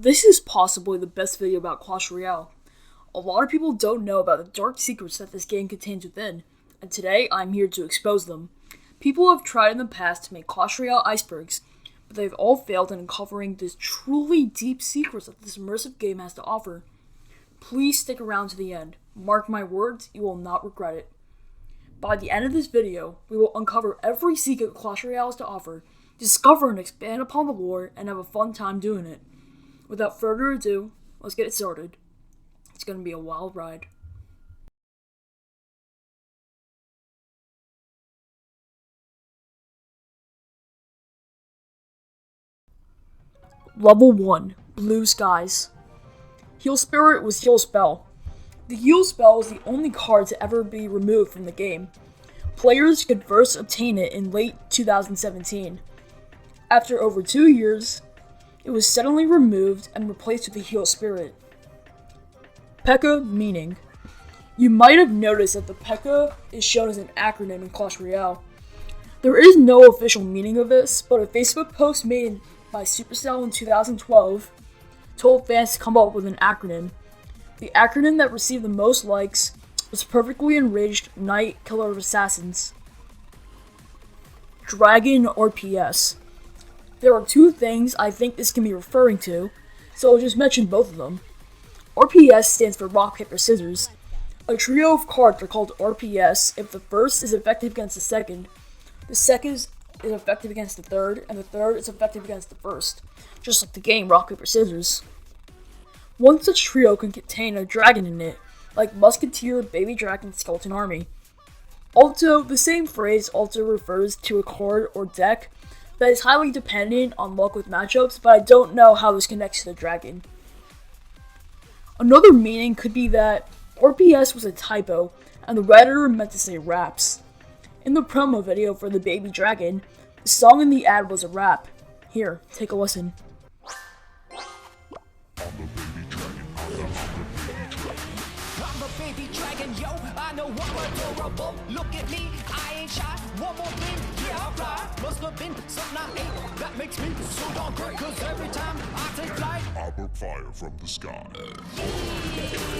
This is possibly the best video about Clash Royale. A lot of people don't know about the dark secrets that this game contains within, and today I'm here to expose them. People have tried in the past to make Clash Royale icebergs, but they've all failed in uncovering the truly deep secrets that this immersive game has to offer. Please stick around to the end. Mark my words, you will not regret it. By the end of this video, we will uncover every secret Clash Royale has to offer, discover and expand upon the lore, and have a fun time doing it. Without further ado, let's get it started. It's going to be a wild ride. Level 1, Blue Skies. Heal Spirit was Heal Spell. The Heal Spell was the only card to ever be removed from the game. Players could first obtain it in late 2017. After over 2 years, it was suddenly removed and replaced with the Heal Spirit. P.E.K.K.A. meaning. You might have noticed that the P.E.K.K.A. is shown as an acronym in Clash Royale. There is no official meaning of this, but a Facebook post made by Supercell in 2012 told fans to come up with an acronym. The acronym that received the most likes was Perfectly Enraged Knight Killer of Assassins. Dragon or PS. There are two things I think this can be referring to, so I'll just mention both of them. RPS stands for Rock, Paper, Scissors. A trio of cards are called RPS if the first is effective against the second is effective against the third, and the third is effective against the first, just like the game Rock, Paper, Scissors. One such trio can contain a dragon in it, like Musketeer, Baby Dragon, Skeleton Army. Also, the same phrase also refers to a card or deck that is highly dependent on luck with matchups, but I don't know how this connects to the dragon. Another meaning could be that RPS was a typo, and the writer meant to say raps. In the promo video for the Baby Dragon, the song in the ad was a rap. Here, take a listen. I'm a baby dragon, yo, I know I'm adorable. Look at me, I ain't shy. One more thing, yeah, I'll fly. Must have been something I ate that makes me so darn great. Cause every time I take flight, I broke fire from the sky. I'm the baby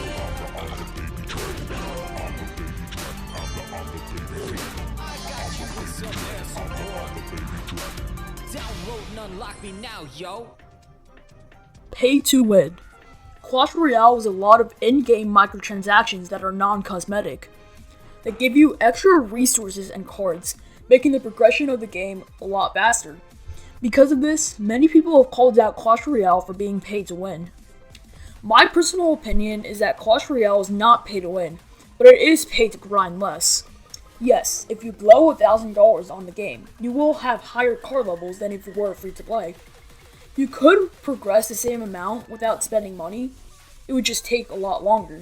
dragon. I'm the baby dragon. I'm the baby dragon. I got you with some air support. I'm the baby dragon. Download and unlock me now, yo. Pay to win. Clash Royale was a lot of in-game microtransactions that are non-cosmetic. They give you extra resources and cards, making the progression of the game a lot faster. Because of this, many people have called out Clash Royale for being pay to win. My personal opinion is that Clash Royale is not pay to win, but it is pay to grind less. Yes, if you blow $1,000 on the game, you will have higher card levels than if you were free to play. You could progress the same amount without spending money, it would just take a lot longer.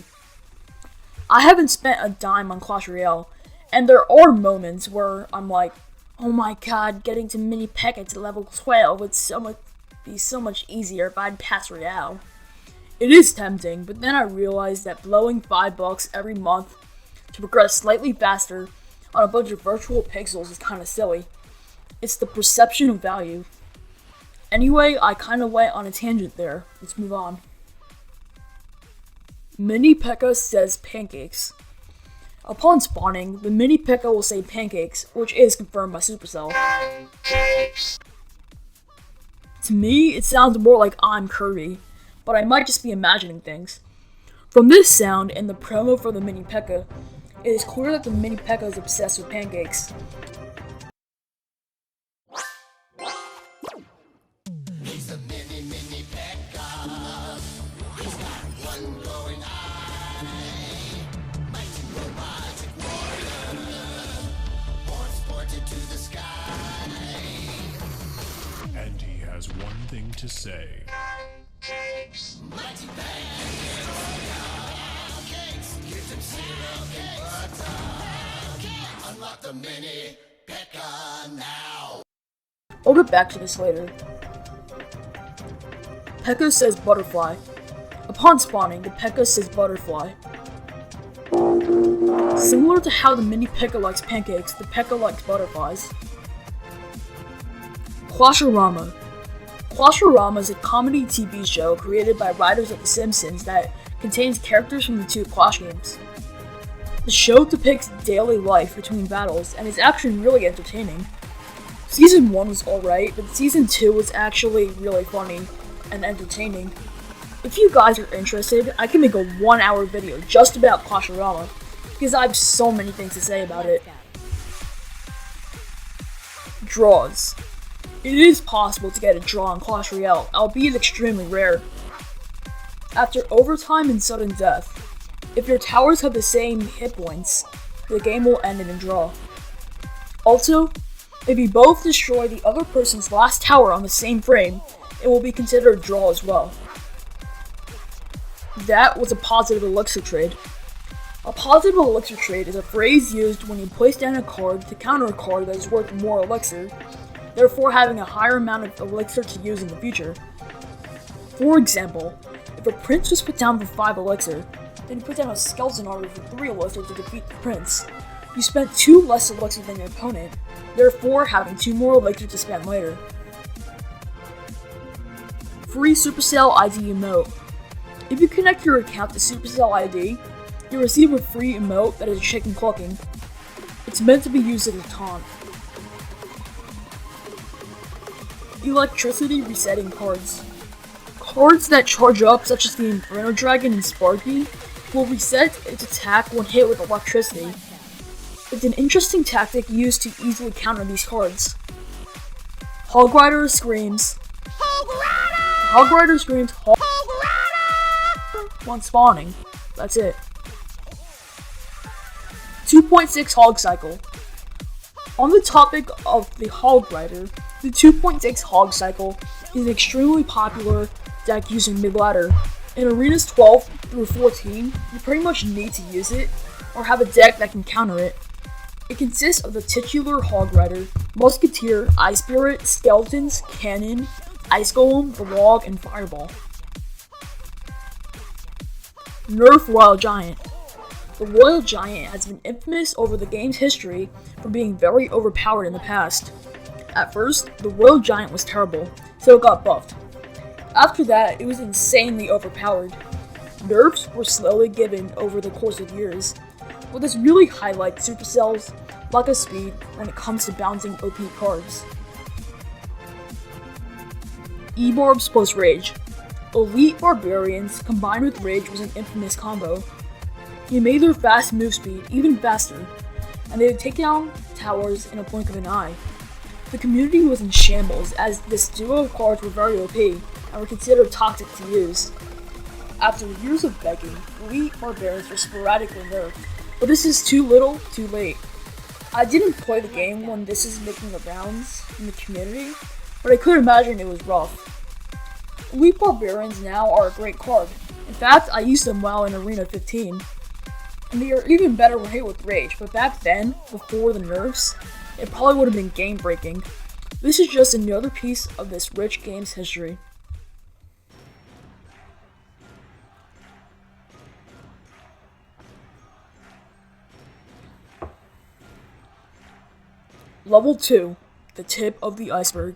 I haven't spent a dime on Clash Royale, and there are moments where I'm like, oh my god, getting to mini P.E.K.K.A. to level 12 would be so much easier if I'd pass Royale. It is tempting, but then I realized that blowing $5 every month to progress slightly faster on a bunch of virtual pixels is kinda silly. It's the perception of value. Anyway, I kinda went on a tangent there. Let's move on. Mini P.E.K.K.A. says pancakes. Upon spawning, the mini P.E.K.K.A. will say pancakes, which is confirmed by Supercell. To me, it sounds more like I'm Kirby, but I might just be imagining things. From this sound and the promo for the mini P.E.K.K.A., it is clear that the mini P.E.K.K.A. is obsessed with pancakes. He's a mini P.E.K.K.A. He's got one glowing eye. Mighty robotic warrior, born sported to the sky. And he has one thing to say. Mighty pancakes, give them cereal and butter. Unlock the mini P.E.K.K.A. now. I'll get back to this later. P.E.K.K.A. says butterfly. Upon spawning, the P.E.K.K.A. says butterfly. Similar to how the mini P.E.K.K.A. likes pancakes, the P.E.K.K.A. likes butterflies. Clash-O-Rama. Clash Royale is a comedy TV show created by writers of The Simpsons that contains characters from the two Clash games. The show depicts daily life between battles and is actually really entertaining. Season 1 was alright, but Season 2 was actually really funny and entertaining. If you guys are interested, I can make a 1-hour video just about Clash Royale, because I have so many things to say about it. Draws. It is possible to get a draw in Clash Royale, albeit extremely rare. After overtime and sudden death, if your towers have the same hit points, the game will end in a draw. Also, if you both destroy the other person's last tower on the same frame, it will be considered a draw as well. That was a positive elixir trade. A positive elixir trade is a phrase used when you place down a card to counter a card that is worth more elixir, therefore having a higher amount of elixir to use in the future. For example, if a prince was put down for 5 elixir, then you put down a skeleton armor for 3 elixir to defeat the prince, you spent 2 less elixir than your opponent, therefore having 2 more elixir to spend later. Free Supercell ID emote. If you connect your account to Supercell ID, you receive a free emote that is chicken clucking. It's meant to be used as a taunt. Electricity resetting cards. Cards that charge up, such as the Inferno Dragon and Sparky, will reset its attack when hit with electricity. It's an interesting tactic used to easily counter these cards. Hog Rider screams. Hog Rider screams Hog Rider when spawning. That's it. 2.6 Hog Cycle. On the topic of the Hog Rider, the 2.6 Hog Cycle is an extremely popular deck using mid-ladder. In arenas 12 through 14, you pretty much need to use it, or have a deck that can counter it. It consists of the titular Hog Rider, Musketeer, Ice Spirit, Skeletons, Cannon, Ice Golem, the Log, and Fireball. Nerf Royal Giant. The Royal Giant has been infamous over the game's history for being very overpowered in the past. At first, the Royal Giant was terrible, so it got buffed. After that, it was insanely overpowered. Nerfs were slowly given over the course of years, but this really highlights Supercell's lack of speed when it comes to bouncing OP cards. E-Barbs plus Rage. Elite Barbarians combined with Rage was an infamous combo. It made their fast move speed even faster, and they would take down towers in a blink of an eye. The community was in shambles as this duo of cards were very OP and were considered toxic to use. After years of begging, Elite Barbarians were sporadically nerfed, but this is too little, too late. I didn't play the game when this is making the rounds in the community, but I could imagine it was rough. Elite Barbarians now are a great card. In fact, I used them well in Arena 15. And they are even better when hit with Rage, but back then, before the nerfs, it probably would have been game breaking. This is just another piece of this rich game's history. Level 2, the Tip of the Iceberg.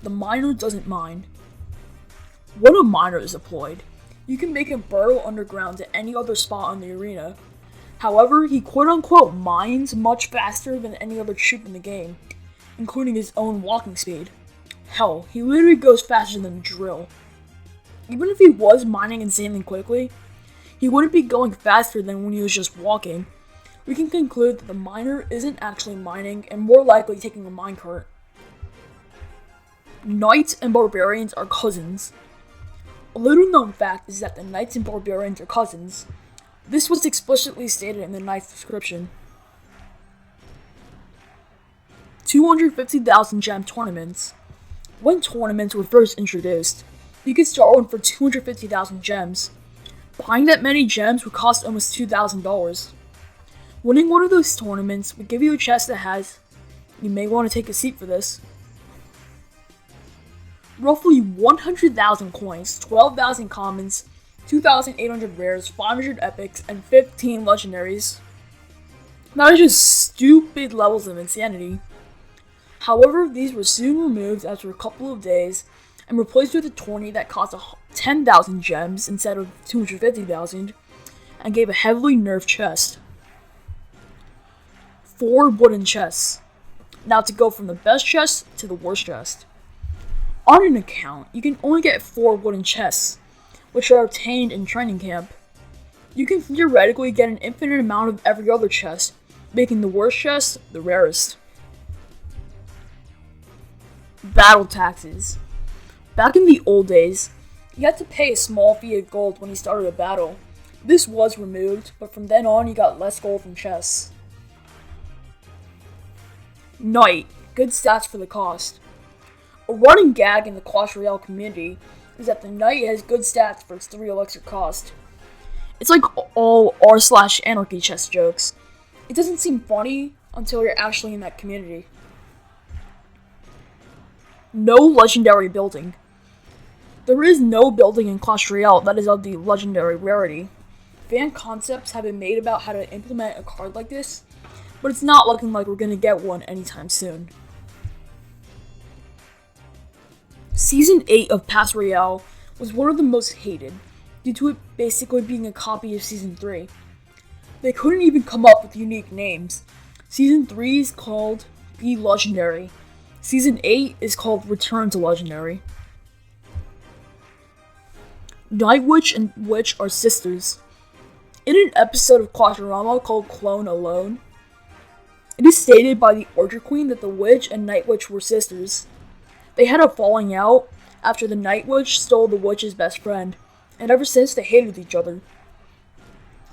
The miner doesn't mine. When a miner is deployed, you can make him burrow underground to any other spot in the arena. However, he quote-unquote mines much faster than any other troop in the game, including his own walking speed. Hell, he literally goes faster than a drill. Even if he was mining insanely quickly, he wouldn't be going faster than when he was just walking. We can conclude that the miner isn't actually mining and more likely taking a minecart. Knights and Barbarians are cousins. A little known fact is that the Knights and Barbarians are cousins. This was explicitly stated in the Knight's description. 250,000 gem tournaments. When tournaments were first introduced, you could start one for 250,000 gems. Buying that many gems would cost almost $2,000. Winning one of those tournaments would give you a chest that has, you may want to take a seat for this, roughly 100,000 coins, 12,000 commons, 2,800 rares, 500 epics, and 15 legendaries. That is just stupid levels of insanity. However, these were soon removed after a couple of days and replaced with a tourney that cost 10,000 gems instead of 250,000 and gave a heavily nerfed chest. 4 wooden chests. Now to go from the best chest to the worst chest. On an account, you can only get 4 wooden chests, which are obtained in training camp. You can theoretically get an infinite amount of every other chest, making the worst chest the rarest. Battle taxes. Back in the old days, you had to pay a small fee of gold when you started a battle. This was removed, but from then on you got less gold from chests. Knight. Good stats for the cost. A running gag in the Clash Royale community is that the Knight has good stats for its 3 elixir cost. It's like all r/anarchy chess jokes. It doesn't seem funny until you're actually in that community. No legendary building. There is no building in Clash Royale that is of the legendary rarity. Fan concepts have been made about how to implement a card like this, but it's not looking like we're gonna get one anytime soon. Season 8 of Clash Royale was one of the most hated, due to it basically being a copy of Season 3. They couldn't even come up with unique names. Season 3 is called Be Legendary. Season 8 is called Return to Legendary. Night Witch and Witch are sisters. In an episode of Clash Royale called Clone Alone, it is stated by the Orchard Queen that the Witch and Night Witch were sisters. They had a falling out after the Night Witch stole the Witch's best friend, and ever since they hated each other.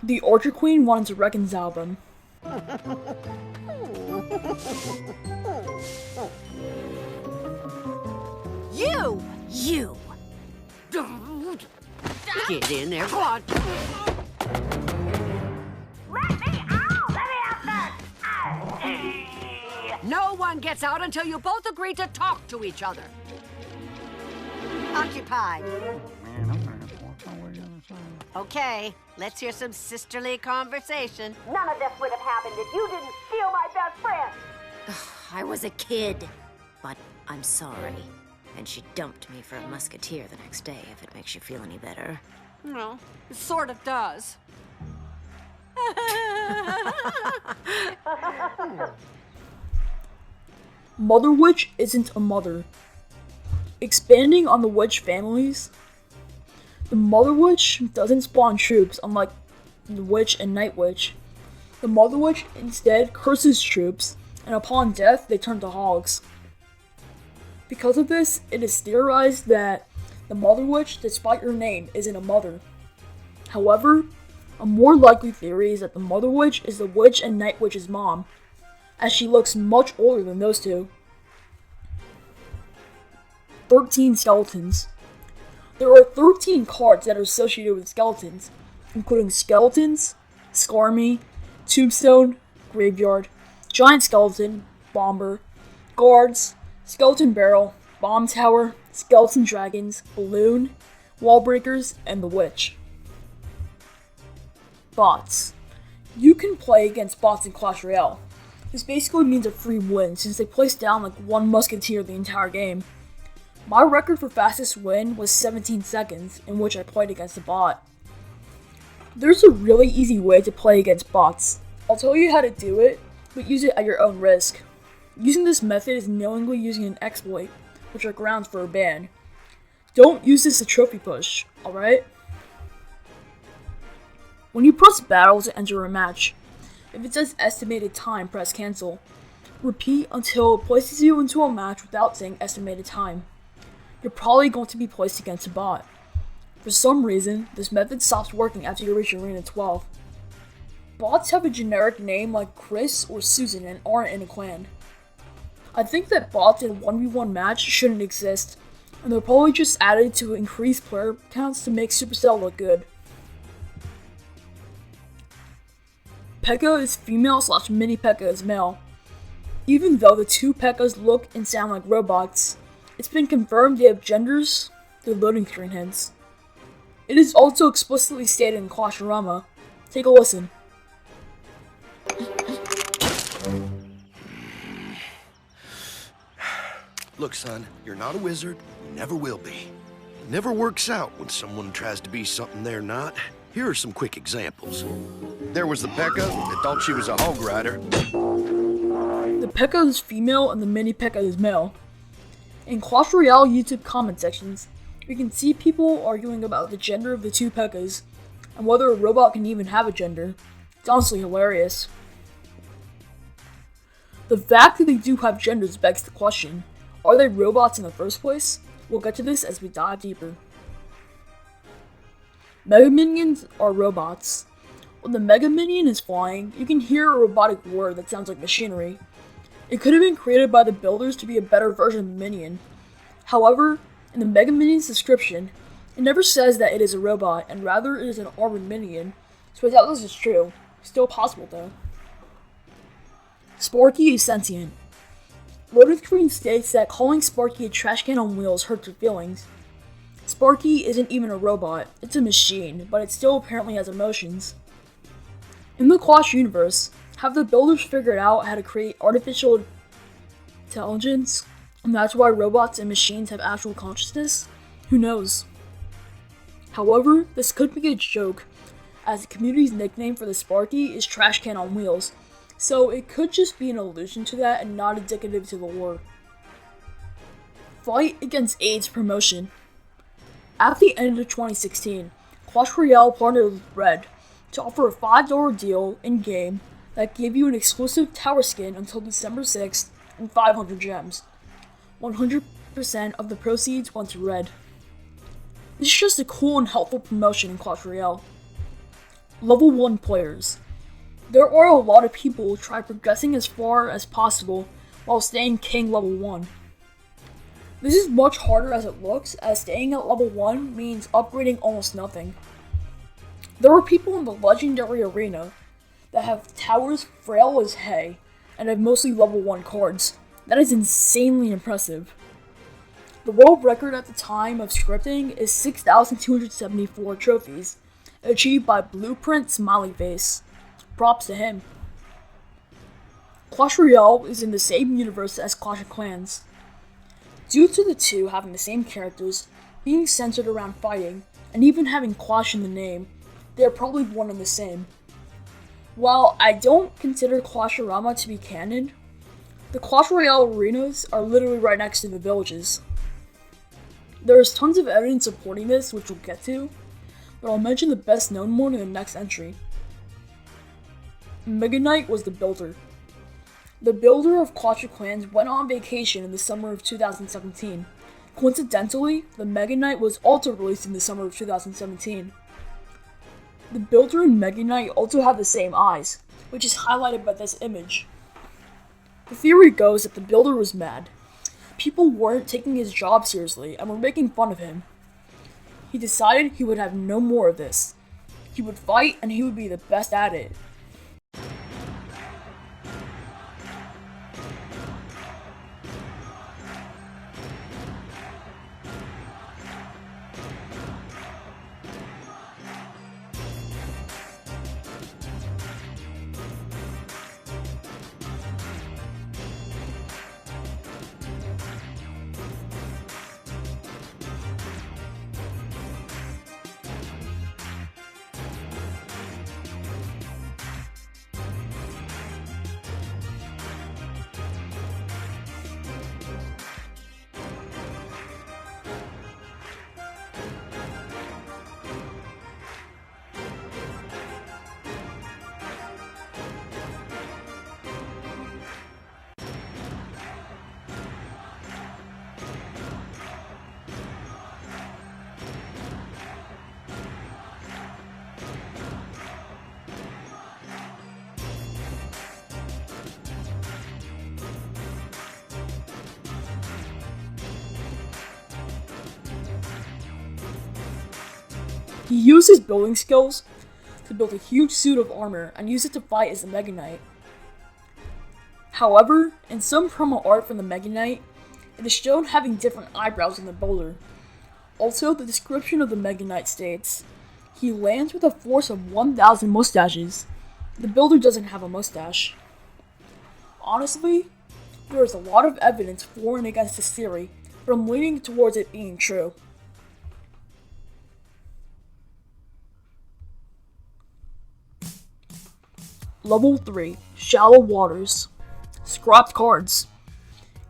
The Orchard Queen wanted to reconcile them. You! Get in there, go on! Let me out first! No one gets out until you both agree to talk to each other. Occupied. Okay, let's hear some sisterly conversation. None of this would have happened if you didn't steal my best friend! I was a kid, but I'm sorry. And she dumped me for a musketeer the next day, if it makes you feel any better. No, it sort of does. Mother Witch isn't a mother. Expanding on the witch families, the Mother Witch doesn't spawn troops unlike the Witch and Night Witch. The Mother Witch instead curses troops, and upon death they turn to hogs. Because of this, it is theorized that the Mother Witch, despite her name, isn't a mother. However, a more likely theory is that the Mother Witch is the Witch and Night Witch's mom, as she looks much older than those two. 13 skeletons. There are 13 cards that are associated with skeletons, including Skeletons, Skarmy, Tombstone, Graveyard, Giant Skeleton, Bomber, Guards, Skeleton Barrel, Bomb Tower, Skeleton Dragons, Balloon, Wall Breakers, and the Witch. Bots. You can play against bots in Clash Royale. This basically means a free win since they place down like one musketeer the entire game. My record for fastest win was 17 seconds, in which I played against a bot. There's a really easy way to play against bots. I'll tell you how to do it, but use it at your own risk. Using this method is knowingly using an exploit, which are grounds for a ban. Don't use this to trophy push, alright? When you press battle to enter a match, if it says estimated time, press cancel. Repeat until it places you into a match without saying estimated time. You're probably going to be placed against a bot. For some reason, this method stops working after you reach Arena 12. Bots have a generic name like Chris or Susan and aren't in a clan. I think that bots in a 1v1 match shouldn't exist, and they're probably just added to increase player counts to make Supercell look good. P.E.K.K.A is female / mini P.E.K.K.A is male. Even though the two P.E.K.K.As look and sound like robots, it's been confirmed they have genders through loading screen hints. It is also explicitly stated in Clash Royale. Take a listen. Look, son, you're not a wizard. You never will be. It never works out when someone tries to be something they're not. Here are some quick examples. There was the P.E.K.K.A. that thought she was a hog rider. The P.E.K.K.A. is female and the mini P.E.K.K.A. is male. In Clash Royale YouTube comment sections, we can see people arguing about the gender of the two P.E.K.K.A.s and whether a robot can even have a gender. It's honestly hilarious. The fact that they do have genders begs the question, are they robots in the first place? We'll get to this as we dive deeper. Mega Minions are robots. When the Mega Minion is flying, you can hear a robotic word that sounds like machinery. It could have been created by the builders to be a better version of the Minion. However, in the Mega Minion's description, it never says that it is a robot, and rather it is an armored Minion, so I doubt this is true. Still possible though. Sparky is sentient. Loaded Screen states that calling Sparky a trash can on wheels hurts her feelings. Sparky isn't even a robot, it's a machine, but it still apparently has emotions. In the Clash universe, have the builders figured out how to create artificial intelligence, and that's why robots and machines have actual consciousness? Who knows? However, this could be a joke, as the community's nickname for the Sparky is Trash Can on Wheels, so it could just be an allusion to that and not indicative to the lore. Fight against AIDS promotion. At the end of 2016, Clash Royale partnered with Red to offer a $5 deal in-game that gave you an exclusive tower skin until December 6th and 500 gems. 100% of the proceeds went to Red. This is just a cool and helpful promotion in Clash Royale. Level 1 players. There are a lot of people who try progressing as far as possible while staying King level 1. This is much harder as it looks, as staying at level 1 means upgrading almost nothing. There are people in the Legendary Arena that have towers frail as hay and have mostly level 1 cards. That is insanely impressive. The world record at the time of scripting is 6,274 trophies, achieved by Blueprint Smiley Face. Props to him. Clash Royale is in the same universe as Clash of Clans. Due to the two having the same characters, being centered around fighting, and even having Clash in the name, they are probably one and the same. While I don't consider Clash-orama to be canon, the Clash Royale arenas are literally right next to the villages. There is tons of evidence supporting this, which we'll get to, but I'll mention the best known one in the next entry. Mega Knight was the builder. The builder of Clash of Clans went on vacation in the summer of 2017. Coincidentally, the Mega Knight was also released in the summer of 2017. The builder and Mega Knight also have the same eyes, which is highlighted by this image. The theory goes that the builder was mad. People weren't taking his job seriously and were making fun of him. He decided he would have no more of this. He would fight and he would be the best at it. He used his building skills to build a huge suit of armor and use it to fight as the Mega Knight. However, in some promo art from the Mega Knight, it is shown having different eyebrows than the builder. Also, the description of the Mega Knight states, he lands with a force of 1,000 mustaches. The builder doesn't have a mustache. Honestly, There is a lot of evidence for and against this theory, but I'm leaning towards it being true. Level 3, Shallow Waters. Scrapped cards.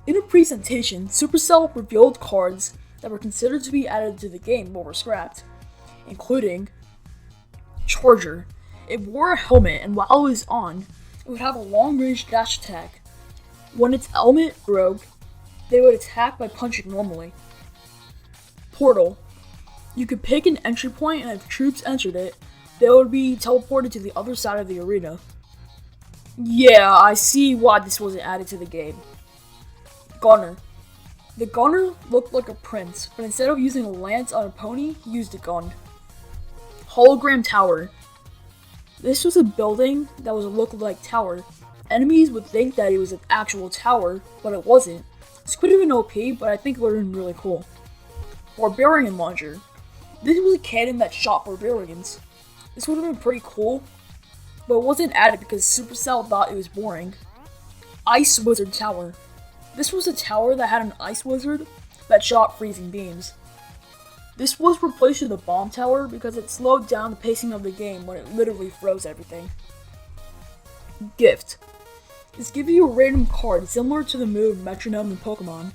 In a presentation, Supercell revealed cards that were considered to be added to the game but were scrapped, including Charger. It wore a helmet, and while it was on, it would have a long-range dash attack. When its element broke, they would attack by punching normally. Portal. You could pick an entry point, and if troops entered it, they would be teleported to the other side of the arena. Yeah, I see why this wasn't added to the game. Gunner. The gunner looked like a prince, but instead of using a lance on a pony, he used a gun. Hologram Tower. This was a building that was a look-alike tower. Enemies would think that it was an actual tower, but it wasn't. This could have been OP, but I think it would have been really cool. Barbarian Launcher. This was a cannon that shot barbarians. This would have been pretty cool, but it wasn't added because Supercell thought it was boring. Ice Wizard Tower. This was a tower that had an ice wizard that shot freezing beams. This was replaced with a bomb tower because it slowed down the pacing of the game when it literally froze everything. Gift. This gives you a random card similar to the move Metronome in Pokemon.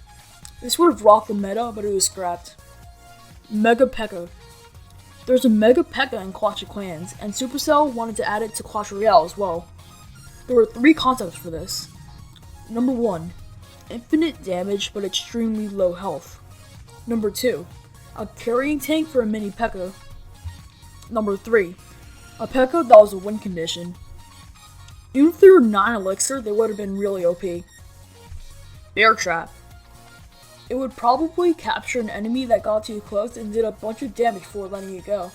This would have rocked the meta, but it was scrapped. Mega P.E.K.K.A. There's a Mega P.E.K.K.A in Clash of Clans, and Supercell wanted to add it to Clash Royale as well. There were 3 concepts for this. Number 1, infinite damage but extremely low health. Number 2, a carrying tank for a mini P.E.K.K.A. Number 3, a P.E.K.K.A that was a win condition. Even if they were 9 elixir, they would have been really OP. Bear Trap. It would probably capture an enemy that got too close and did a bunch of damage before letting it go.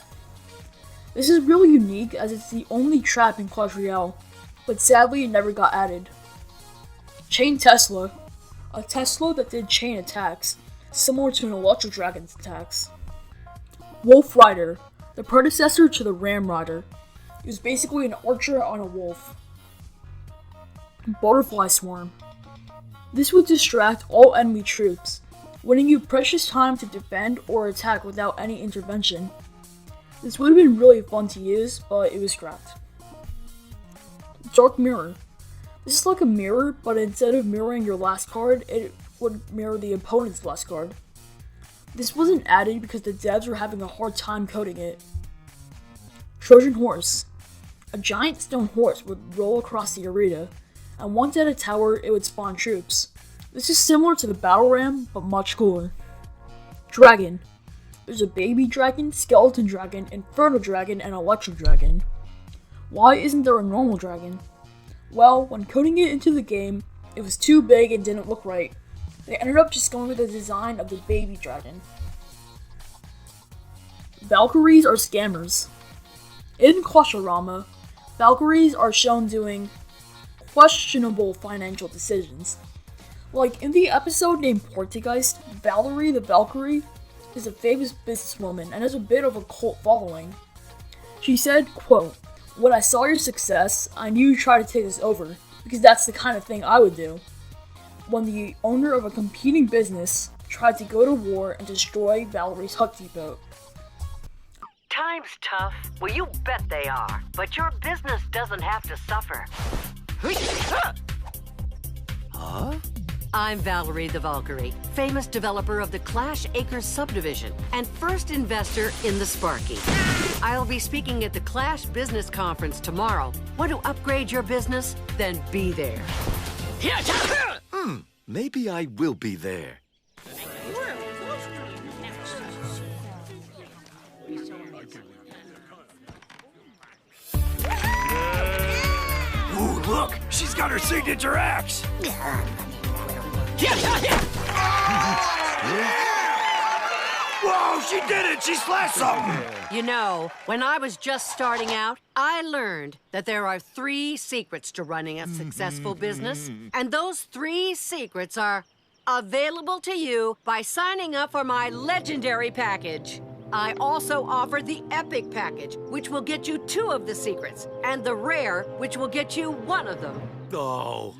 This is really unique as it's the only trap in Clash Royale, but sadly it never got added. Chain Tesla. A Tesla that did chain attacks, similar to an Electro Dragon's attacks. Wolf Rider. The predecessor to the Ram Rider. It was basically an archer on a wolf. Butterfly Swarm. This would distract all enemy troops, winning you precious time to defend or attack without any intervention. This would have been really fun to use, but it was scrapped. Dark Mirror. This is like a mirror, but instead of mirroring your last card, it would mirror the opponent's last card. This wasn't added because the devs were having a hard time coding it. Trojan Horse. A giant stone horse would roll across the arena, and once at a tower, it would spawn troops. This is similar to the Battle Ram, but much cooler. Dragon. There's a Baby Dragon, Skeleton Dragon, Inferno Dragon, and Electro Dragon. Why isn't there a normal dragon? Well, when coding it into the game, it was too big and didn't look right. They ended up just going with the design of the Baby Dragon. Valkyries are scammers. In Clash-O-Rama, Valkyries are shown doing questionable financial decisions. Like in the episode named Portugeist, Valerie the Valkyrie is a famous businesswoman and has a bit of a cult following. She said, quote, "When I saw your success, I knew you'd try to take us over, because that's the kind of thing I would do." When the owner of a competing business tried to go to war and destroy Valerie's hut depot. Time's tough. Well, you bet they are. But your business doesn't have to suffer. Huh? I'm Valerie the Valkyrie, famous developer of the Clash Acres subdivision and first investor in the Sparky. I'll be speaking at the Clash Business Conference tomorrow. Want to upgrade your business? Then be there. Maybe I will be there. Ooh, look! She's got her signature axe! Whoa, she did it! She slashed something! You know, when I was just starting out, I learned that there are 3 secrets to running a successful business. And those 3 secrets are available to you by signing up for my legendary package. I also offer the epic package, which will get you 2 of the secrets, and the rare, which will get you 1 of them. Oh.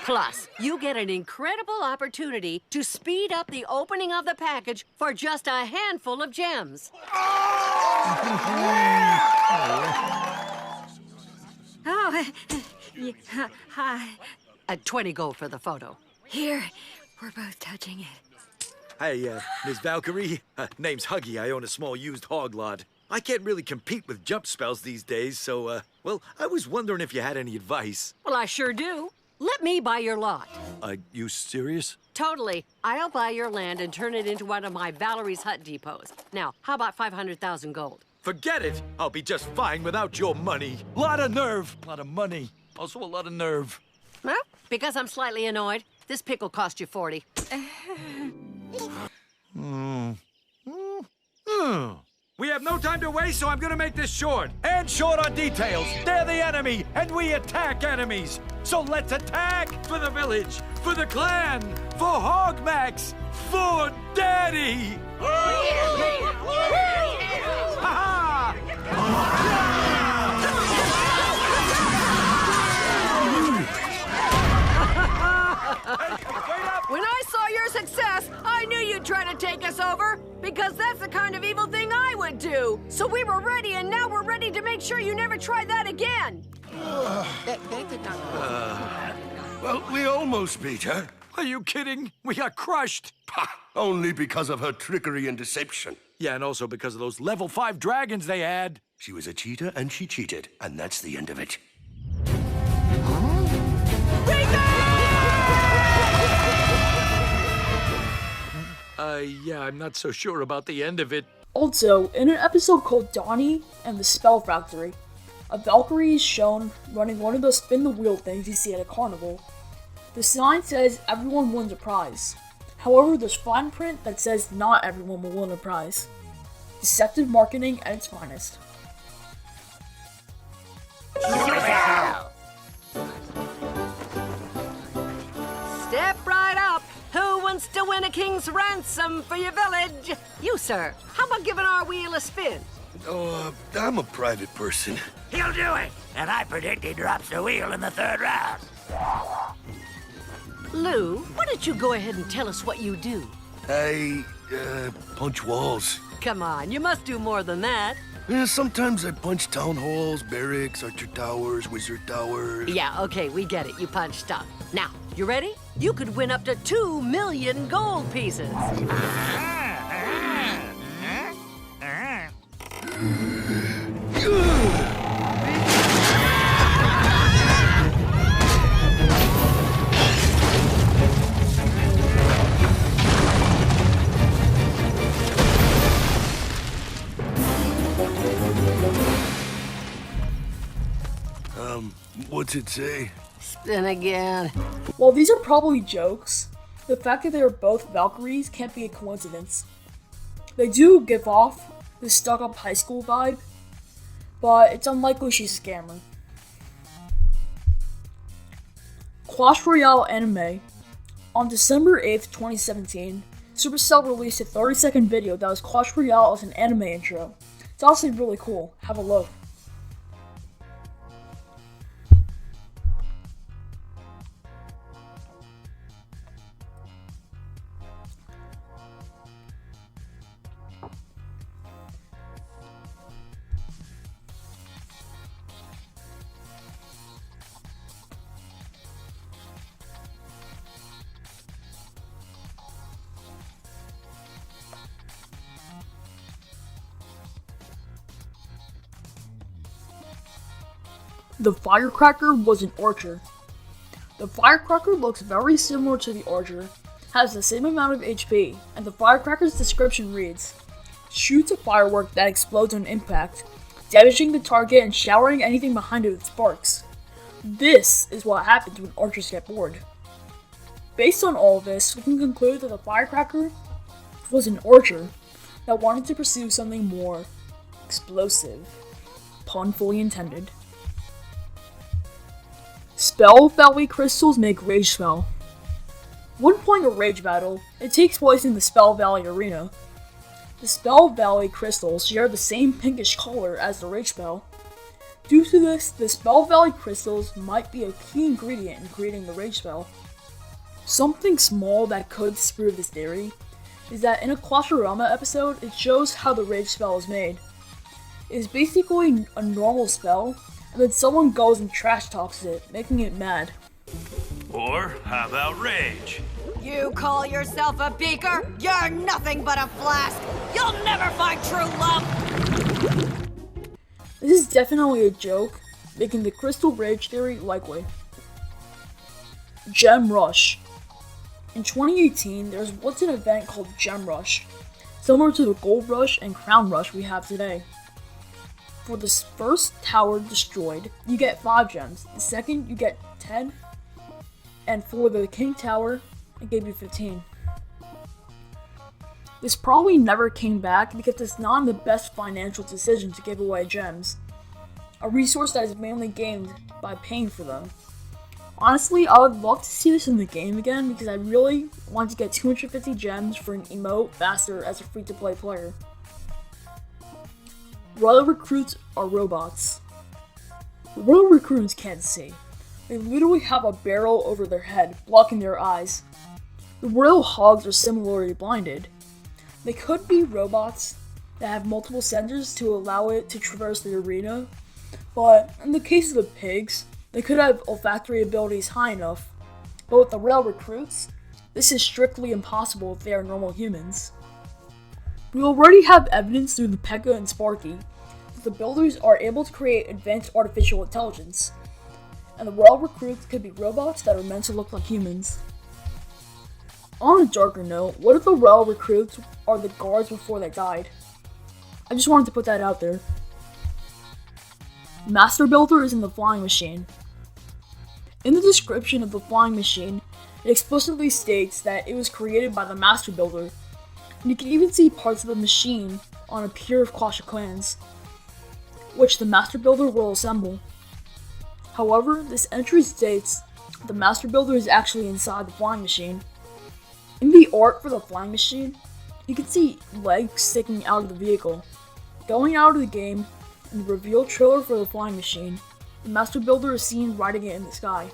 Plus, you get an incredible opportunity to speed up the opening of the package for just a handful of gems. Oh, yeah, hi. 20 gold for the photo. Here, we're both touching it. Hey, Miss Valkyrie. Name's Huggy. I own a small used hog lot. I can't really compete with jump spells these days, so, well, I was wondering if you had any advice. Well, I sure do. Let me buy your lot. You serious? Totally. I'll buy your land and turn it into one of my Valerie's hut depots. Now, how about 500,000 gold? Forget it. I'll be just fine without your money. Lot of nerve. Lot of money. Also a lot of nerve. Well, because I'm slightly annoyed, this pick will cost you 40. We have no time to waste, so I'm gonna make this short. And short on details. They're the enemy, and we attack enemies. So let's attack for the village, for the clan, for Hogmax, for Daddy! When I saw your success, I knew you'd try to take us over, because that's the kind of evil thing I would do. So we were ready, and now we're ready to make sure you never try that again. Well, we almost beat her. Are you kidding? We got crushed. Only because of her trickery and deception. Yeah, and also because of those level 5 dragons they had. She was a cheater and she cheated, and that's the end of it. Yeah, I'm not so sure about the end of it. Also, in an episode called Donnie and the Spell Factory, a Valkyrie is shown running one of those spin the wheel things you see at a carnival. The sign says everyone wins a prize. However, there's fine print that says not everyone will win a prize. Deceptive marketing at its finest. Supercell! Step right up. Who wants to win a king's ransom for your village? You, sir. How about giving our wheel a spin? Oh, I'm a private person. He'll do it, and I predict he drops the wheel in the 3rd round. Lou, why don't you go ahead and tell us what you do? I, punch walls. Come on, you must do more than that. Sometimes I punch town halls, barracks, archer towers, wizard towers. Yeah, okay, we get it. You punch stuff. Now, you ready? You could win up to 2 million gold pieces. What's it say? Spin again. While these are probably jokes, the fact that they are both Valkyries can't be a coincidence. They do give off the stuck-up high school vibe, but it's unlikely she's a scammer. Clash Royale anime. On December 8th, 2017, Supercell released a 30-second video that was Clash Royale as an anime intro. It's honestly really cool. Have a look. The firecracker was an archer. The firecracker looks very similar to the archer, has the same amount of HP, and the firecracker's description reads, shoots a firework that explodes on impact, damaging the target and showering anything behind it with sparks. This is what happens when archers get bored. Based on all of this, we can conclude that the firecracker was an archer that wanted to pursue something more explosive. Pun fully intended. Spell Valley crystals make rage spell. When playing a rage battle, it takes place in the Spell Valley arena. The Spell Valley crystals share the same pinkish color as the rage spell. Due to this, the Spell Valley crystals might be a key ingredient in creating the rage spell. Something small that could disprove this theory is that in a Clash Royale episode, it shows how the rage spell is made. It is basically a normal spell, and then someone goes and trash talks it, making it mad. Or how about rage? You call yourself a beaker? You're nothing but a flask! You'll never find true love! This is definitely a joke, making the crystal rage theory likely. Gem Rush. In 2018, there was an event called Gem Rush, similar to the Gold Rush and Crown Rush we have today. For the first tower destroyed, you get 5 gems, the second you get 10, and for the King Tower, it gave you 15. This probably never came back because it's not the best financial decision to give away gems, a resource that is mainly gained by paying for them. Honestly, I would love to see this in the game again because I really want to get 250 gems for an emote faster as a free-to-play player. Royal Recruits are robots. The Royal Recruits can't see. They literally have a barrel over their head, blocking their eyes. The Royal Hogs are similarly blinded. They could be robots that have multiple sensors to allow it to traverse the arena, but in the case of the pigs, they could have olfactory abilities high enough. But with the Royal Recruits, this is strictly impossible if they are normal humans. We already have evidence through the P.E.K.K.A. and Sparky that the builders are able to create advanced artificial intelligence, and the Royal Recruits could be robots that are meant to look like humans. On a darker note, what if the Royal Recruits are the guards before they died? I just wanted to put that out there. Master Builder is in the flying machine. In the description of the flying machine, it explicitly states that it was created by the Master Builder, and you can even see parts of the machine on a pier of Clash of Clans, which the Master Builder will assemble. However, this entry states the Master Builder is actually inside the flying machine. In the art for the flying machine, you can see legs sticking out of the vehicle. Going out of the game, in the reveal trailer for the flying machine, the Master Builder is seen riding it in the sky.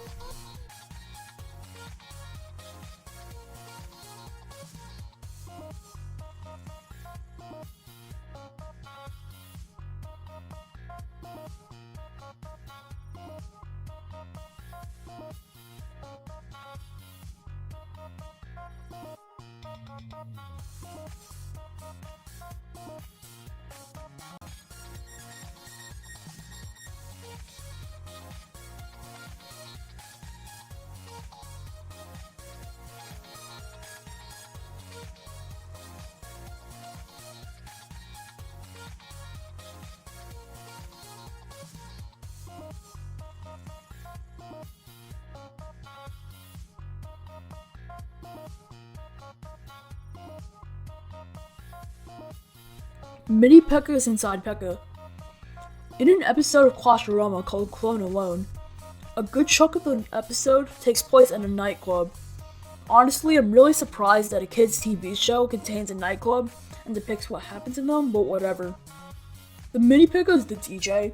Mini P.E.K.K.A. is inside P.E.K.K.A. In an episode of Clash Royale called Clone Alone, a good chunk of the episode takes place in a nightclub. Honestly, I'm really surprised that a kids' TV show contains a nightclub and depicts what happens in them, but whatever. The Mini P.E.K.K.A. is the DJ,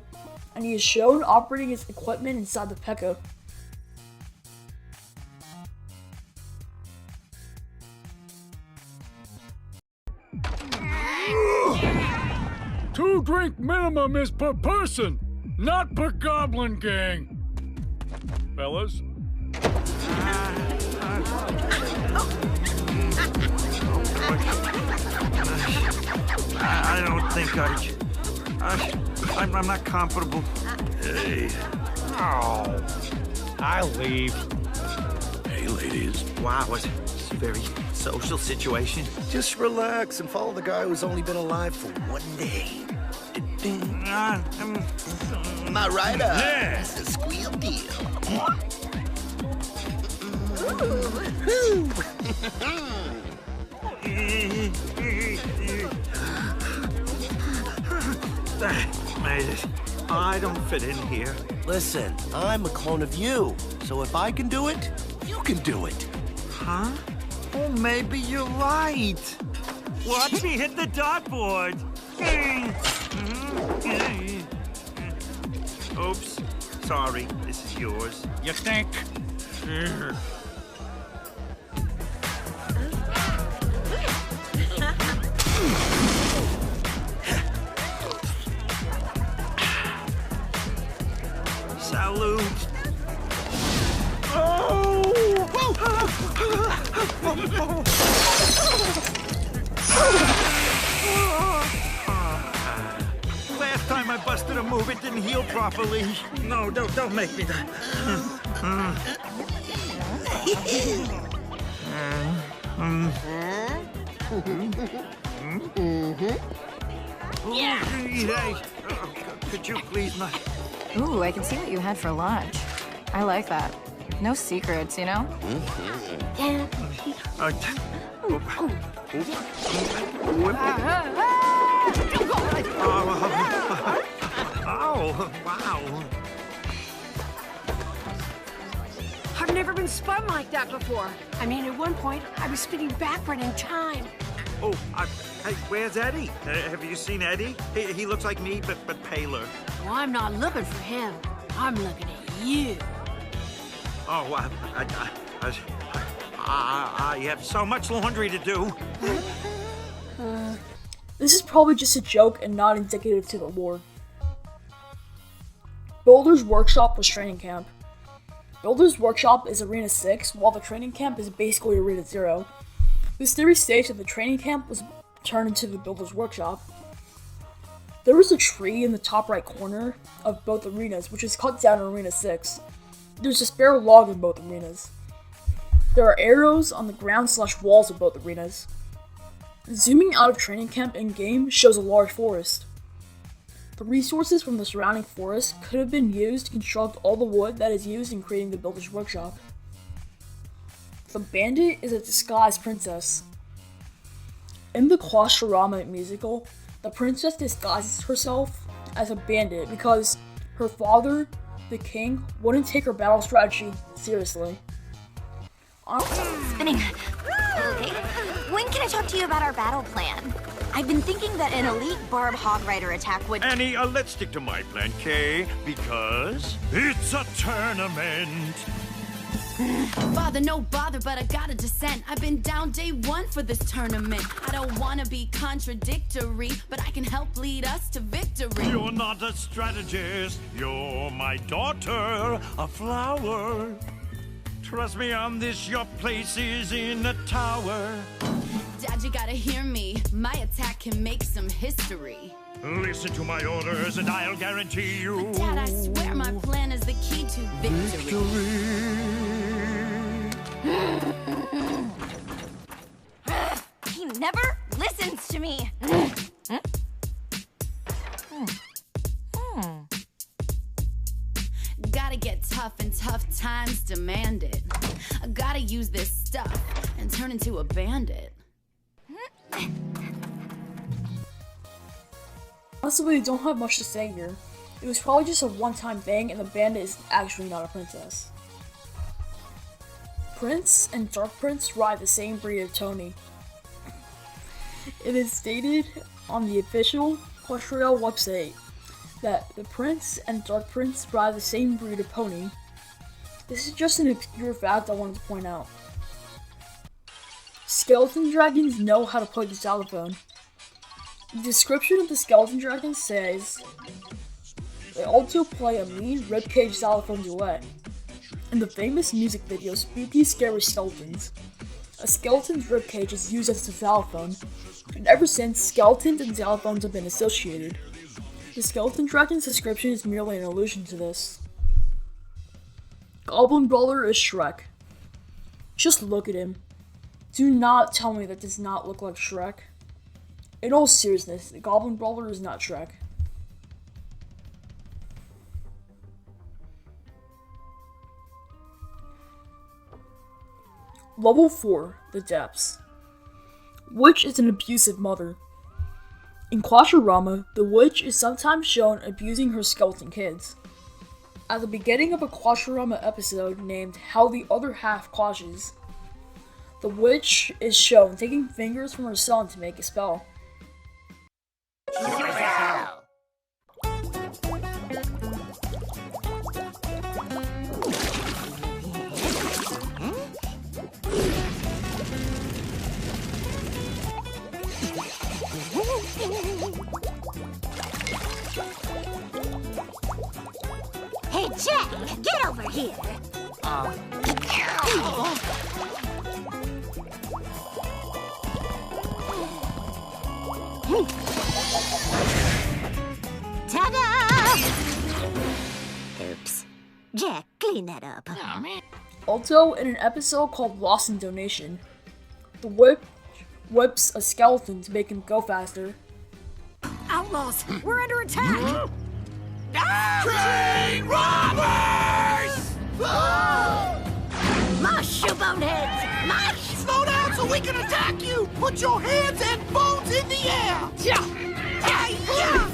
and he is shown operating his equipment inside the P.E.K.K.A. 2 drink minimum is per person, not per goblin gang. Fellas? I don't think I'm not comfortable. Hey. Oh. I'll leave. Hey, ladies. Wow, it's a very social situation. Just relax and follow the guy who's only been alive for 1 day. My rider. Yeah. It's a squeal deal. Made it. I don't fit in here. Listen, I'm a clone of you, so if I can do it, you can do it. Huh? Oh, maybe you're right. Watch me hit the dartboard. Oops. Sorry, this is yours. You think? Salute. Last time I busted a move, it didn't heal properly. No, don't make me that. Yeah. Hey, could you please not? Ooh, I can see what you had for lunch. I like that. No secrets, you know? Yeah. Oh, wow. I've never been spun like that before. I mean, at one point, I was spinning backward in time. Oh, hey, where's Eddie? Have you seen Eddie? He looks like me, but paler. Well, I'm not looking for him. I'm looking at you. Oh, I have so much laundry to do. This is probably just a joke and not indicative to the lore. Builder's Workshop was training camp. Builder's Workshop is Arena 6, while the training camp is basically Arena 0. This theory states that the training camp was turned into the Builder's Workshop. There was a tree in the top right corner of both arenas, which is cut down in Arena 6. There's a spare log in both arenas. There are arrows on the ground/walls of both arenas. Zooming out of training camp in-game shows a large forest. The resources from the surrounding forest could have been used to construct all the wood that is used in creating the Builder's Workshop. The bandit is a disguised princess. In the Clash Royale musical, the princess disguises herself as a bandit because her father, the king, wouldn't take her battle strategy seriously. Spinning. Okay. When can I talk to you about our battle plan? I've been thinking that an elite barb hog rider attack would— Annie, let's stick to my plan, Kay, because it's a tournament. Father, no bother, but I gotta dissent. I've been down day one for this tournament. I don't wanna be contradictory, but I can help lead us to victory. You're not a strategist. You're my daughter, a flower. Trust me on this, your place is in the tower. Dad, you gotta hear me. My attack can make some history. Listen to my orders and I'll guarantee you. Dad, I swear my plan is the key to victory. He never listens to me. Gotta get tough and tough times demand it. I gotta use this stuff and turn into a bandit. Honestly, we don't have much to say here. It was probably just a one-time thing, and the bandit is actually not a princess. Prince and Dark Prince ride the same breed of Tony. It is stated on the official Clash Royale website that the Prince and Dark Prince ride the same breed of pony. This is just an obscure fact I wanted to point out. Skeleton dragons know how to play the xylophone. The description of the skeleton dragon says, they also play a mean ribcage xylophone duet. In the famous music video Spooky Scary Skeletons, a skeleton's ribcage is used as a xylophone, and ever since, skeletons and xylophones have been associated. The skeleton dragon's description is merely an allusion to this. Goblin Brawler is Shrek. Just look at him. Do not tell me that does not look like Shrek. In all seriousness, the Goblin Brawler is not Shrek. Level 4, The Depths. Witch is an abusive mother. In Clash Royale, the witch is sometimes shown abusing her skeleton kids. At the beginning of a Clash Royale episode named How the Other Half Clashes, the witch is shown taking fingers from her son to make a spell. Supercell. Hey, Jack, get over here. Ta-da! Oops. Jack, clean that up. Also, in an episode called Lost in Donation, the witch whips a skeleton to make him go faster. Outlaws, we're under attack! Train robbers! Mush, you boneheads! Mush! Slow down so we can attack you! Put your hands and bones in the air! Yeah! Yeah!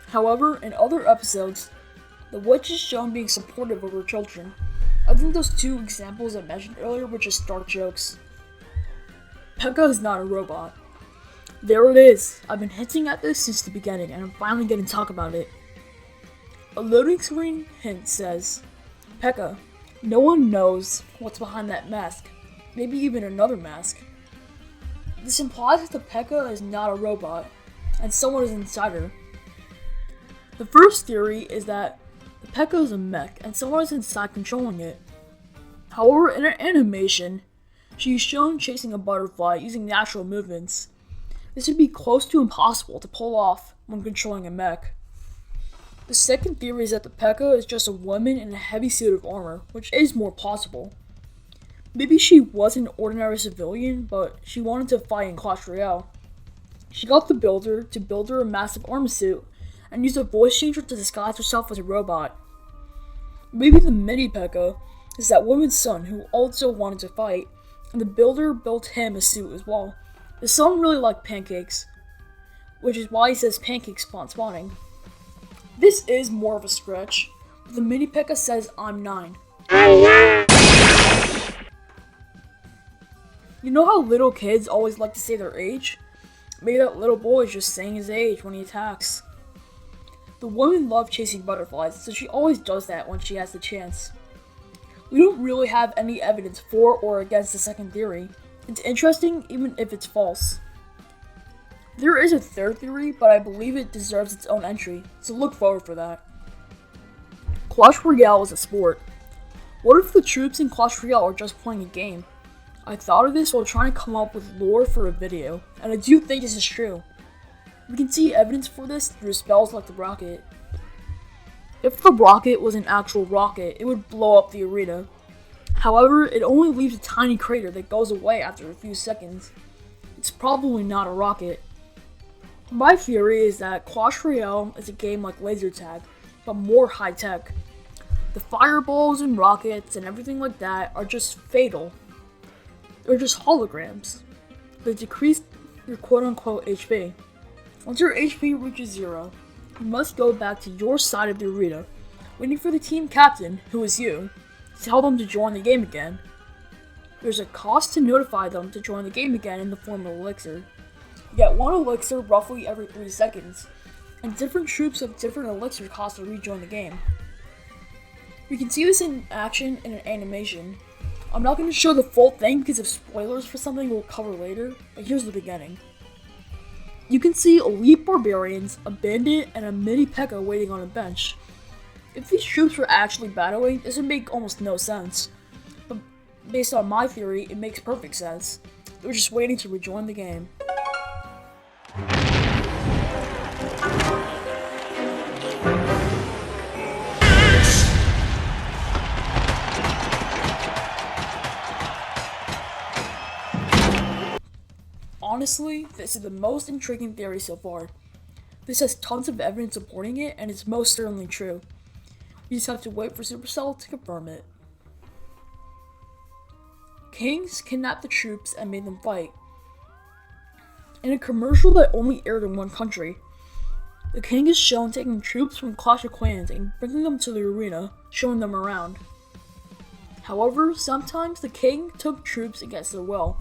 However, in other episodes, the witch is shown being supportive of her children. I think those two examples I mentioned earlier were just dark jokes. Pekka is not a robot. There it is. I've been hinting at this since the beginning, and I'm finally going to talk about it. A loading screen hint says, Pekka, no one knows what's behind that mask. Maybe even another mask. This implies that the Pekka is not a robot, and someone is inside her. The first theory is that the Pekka is a mech, and someone is inside controlling it. However, in an animation, she is shown chasing a butterfly using natural movements. This would be close to impossible to pull off when controlling a mech. The second theory is that the Pekka is just a woman in a heavy suit of armor, which is more plausible. Maybe she was an ordinary civilian, but she wanted to fight in Clash Royale. She got the builder to build her a massive armor suit, and used a voice changer to disguise herself as a robot. Maybe the mini Pekka is that woman's son who also wanted to fight, and the builder built him a suit as well. The son really liked pancakes, which is why he says pancakes upon spawning. This is more of a stretch, but the mini Pekka says I'm 9. You know how little kids always like to say their age? Maybe that little boy is just saying his age when he attacks. The woman loves chasing butterflies, so she always does that when she has the chance. We don't really have any evidence for or against the second theory. It's interesting even if it's false. There is a third theory, but I believe it deserves its own entry, so look forward for that. Clash Royale is a sport. What if the troops in Clash Royale are just playing a game? I thought of this while trying to come up with lore for a video, and I do think this is true. We can see evidence for this through spells like the rocket. If the rocket was an actual rocket, it would blow up the arena. However, it only leaves a tiny crater that goes away after a few seconds. It's probably not a rocket. My theory is that Clash Royale is a game like laser tag, but more high tech. The fireballs and rockets and everything like that are just fatal. They're just holograms. They decrease your quote-unquote HP. Once your HP reaches 0, you must go back to your side of the arena, waiting for the team captain, who is you, to tell them to join the game again. There's a cost to notify them to join the game again in the form of elixir. You get 1 elixir roughly every 3 seconds, and different troops have different elixir costs to rejoin the game. You can see this in action in an animation. I'm not going to show the full thing because of spoilers for something we'll cover later, but here's the beginning. You can see elite barbarians, a bandit, and a mini Pekka waiting on a bench. If these troops were actually battling, this would make almost no sense. But based on my theory, it makes perfect sense. They were just waiting to rejoin the game. Honestly, this is the most intriguing theory so far. This has tons of evidence supporting it, and it's most certainly true. You just have to wait for Supercell to confirm it. Kings kidnapped the troops and made them fight. In a commercial that only aired in one country, the king is shown taking troops from Clash of Clans and bringing them to the arena, showing them around. However, sometimes the king took troops against their will.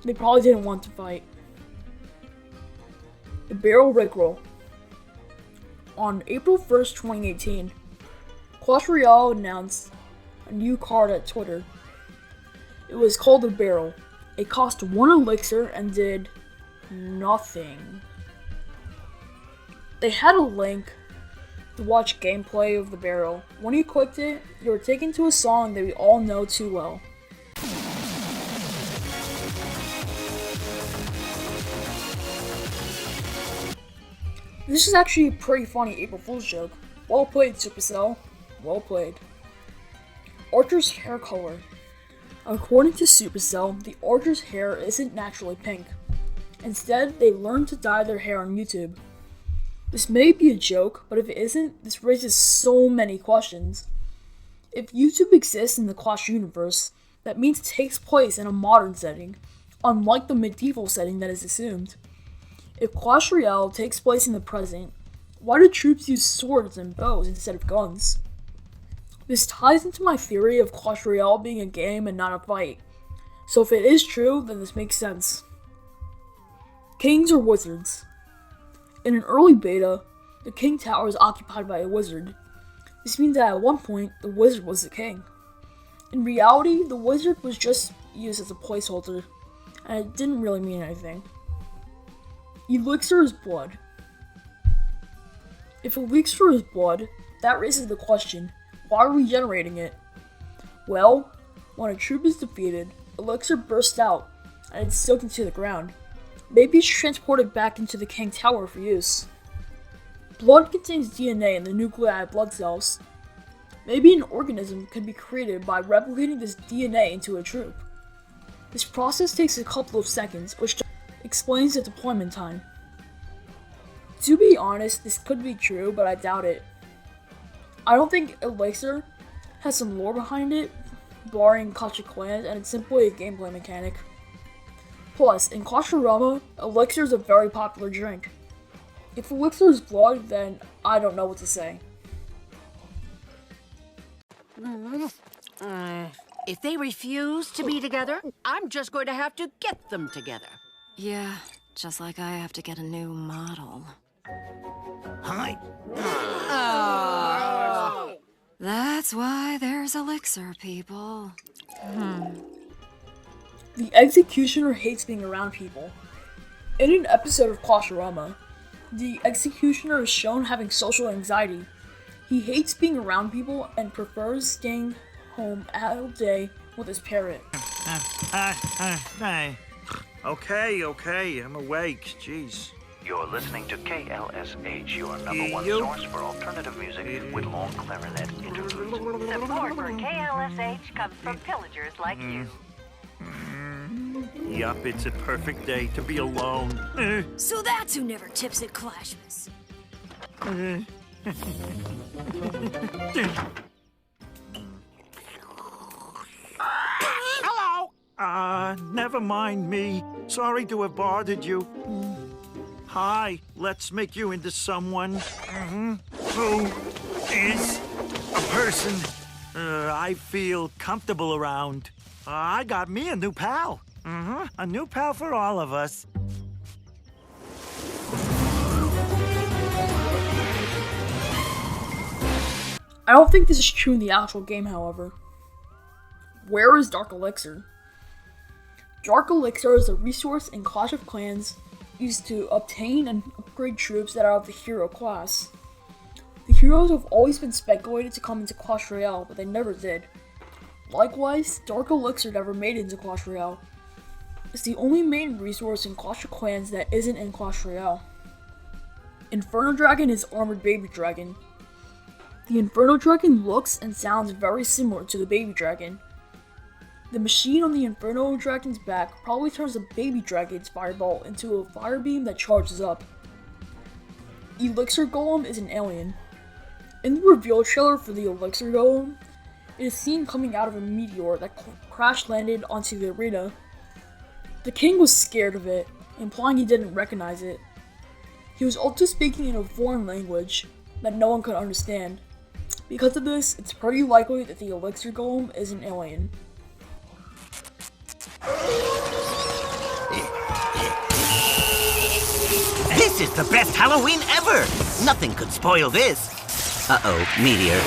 They probably didn't want to fight. The Barrel Rickroll. On April 1st, 2018, Clash Royale announced a new card at Twitter. It was called the Barrel. It cost 1 elixir and did nothing. They had a link to watch gameplay of the Barrel. When you clicked it, you were taken to a song that we all know too well. This is actually a pretty funny April Fool's joke. Well played, Supercell. Well played. Archer's hair color. According to Supercell, the Archer's hair isn't naturally pink. Instead, they learned to dye their hair on YouTube. This may be a joke, but if it isn't, this raises so many questions. If YouTube exists in the Clash universe, that means it takes place in a modern setting, unlike the medieval setting that is assumed. If Clash Royale takes place in the present, why do troops use swords and bows instead of guns? This ties into my theory of Clash Royale being a game and not a fight. So if it is true, then this makes sense. Kings or wizards? In an early beta, the king tower is occupied by a wizard. This means that at one point, the wizard was the king. In reality, the wizard was just used as a placeholder, and it didn't really mean anything. Elixir is blood. If elixir is blood, that raises the question, why are we generating it? Well, when a troop is defeated, elixir bursts out, and it's soaked into the ground. Maybe it's transported back into the king tower for use. Blood contains DNA in the nuclei of blood cells. Maybe an organism could be created by replicating this DNA into a troop. This process takes a couple of seconds, which explains the deployment time. To be honest, this could be true, but I doubt it. I don't think Elixir has some lore behind it, barring Clash of Clans, and it's simply a gameplay mechanic. Plus, in Clash Royale, Elixir is a very popular drink. If Elixir is blood, then I don't know what to say. If they refuse to be together, I'm just going to have to get them together. Yeah, just like I have to get a new model. Hi. Oh. That's why there's elixir, people. The Executioner hates being around people. In an episode of Clash Royale, the Executioner is shown having social anxiety. He hates being around people and prefers staying home all day with his parrot. Okay, I'm awake, jeez. You're listening to KLSH, your #1 source for alternative music with long clarinet interludes. Support for KLSH comes from pillagers like you. Yup, it's a perfect day to be alone. So that's who never tips at Clashmas. Hello! Never mind me. Sorry to have bothered you. Hi, let's make you into someone. Who is a person I feel comfortable around. I got me a new pal. A new pal for all of us. I don't think this is true in the actual game, however. Where is Dark Elixir? Dark Elixir is a resource in Clash of Clans used to obtain and upgrade troops that are of the hero class. The heroes have always been speculated to come into Clash Royale, but they never did. Likewise, Dark Elixir never made it into Clash Royale. It's the only main resource in Clash of Clans that isn't in Clash Royale. Inferno Dragon is Armored Baby Dragon. The Inferno Dragon looks and sounds very similar to the Baby Dragon. The machine on the Inferno Dragon's back probably turns the Baby Dragon's Firebolt into a fire beam that charges up. Elixir Golem is an alien. In the reveal trailer for the Elixir Golem, it is seen coming out of a meteor that crash landed onto the arena. The king was scared of it, implying he didn't recognize it. He was also speaking in a foreign language that no one could understand. Because of this, it's pretty likely that the Elixir Golem is an alien. This is the best Halloween ever! Nothing could spoil this. Uh-oh, meteor.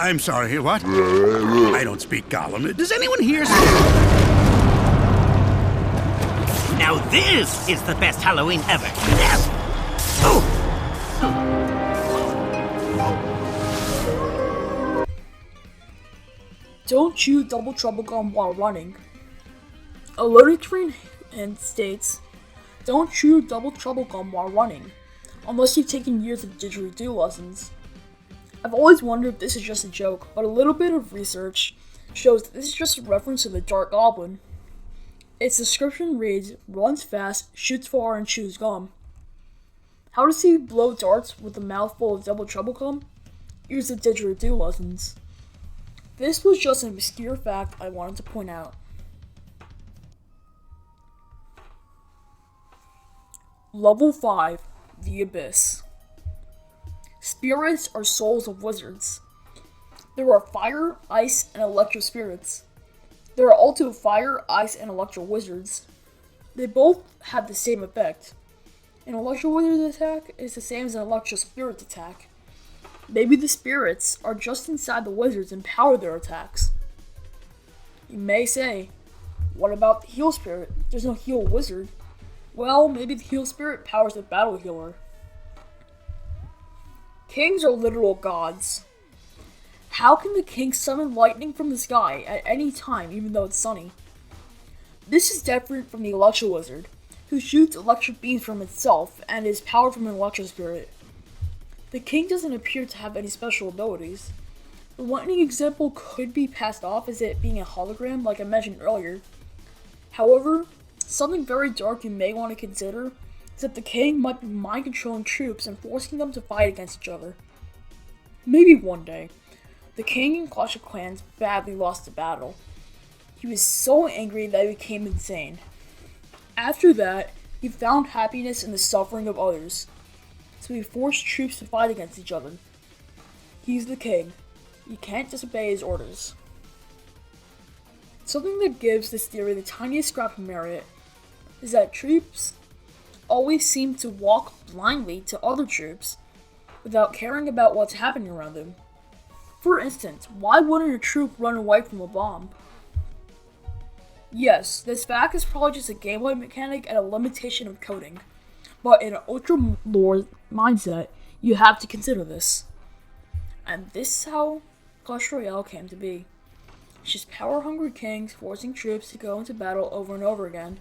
I'm sorry, what? I don't speak Gollum. Does anyone here Now this is the best Halloween ever. Don't chew double trouble gum while running. A learning train and states, don't chew double trouble gum while running, unless you've taken years of didgeridoo lessons. I've always wondered if this is just a joke, but a little bit of research shows that this is just a reference to the Dark Goblin. Its description reads, runs fast, shoots far, and chews gum. How does he blow darts with a mouthful of double trouble gum? Here's the didgeridoo lessons. This was just an obscure fact I wanted to point out. Level 5, The Abyss. Spirits are souls of wizards. There are fire, ice, and electro spirits. There are also fire, ice, and electro wizards. They both have the same effect. An electro wizard attack is the same as an electro spirit attack. Maybe the spirits are just inside the wizards and power their attacks. You may say, what about the heal spirit? There's no heal wizard. Well, maybe the heal spirit powers the battle healer. Kings are literal gods. How can the king summon lightning from the sky at any time even though it's sunny? This is different from the electro wizard, who shoots electric beams from itself and is powered from an electro spirit. The king doesn't appear to have any special abilities. The lightning example could be passed off as it being a hologram like I mentioned earlier. However, something very dark you may want to consider is that the king might be mind controlling troops and forcing them to fight against each other. Maybe one day, the king in Clash of Clans badly lost the battle. He was so angry that he became insane. After that, he found happiness in the suffering of others, so he forced troops to fight against each other. He's the king. You can't disobey his orders. Something that gives this theory the tiniest scrap of merit is that troops always seem to walk blindly to other troops without caring about what's happening around them. For instance, why wouldn't a troop run away from a bomb? Yes, this fact is probably just a gameplay mechanic and a limitation of coding, but in an ultra lore mindset, you have to consider this. And this is how Clash Royale came to be. It's just power-hungry kings forcing troops to go into battle over and over again.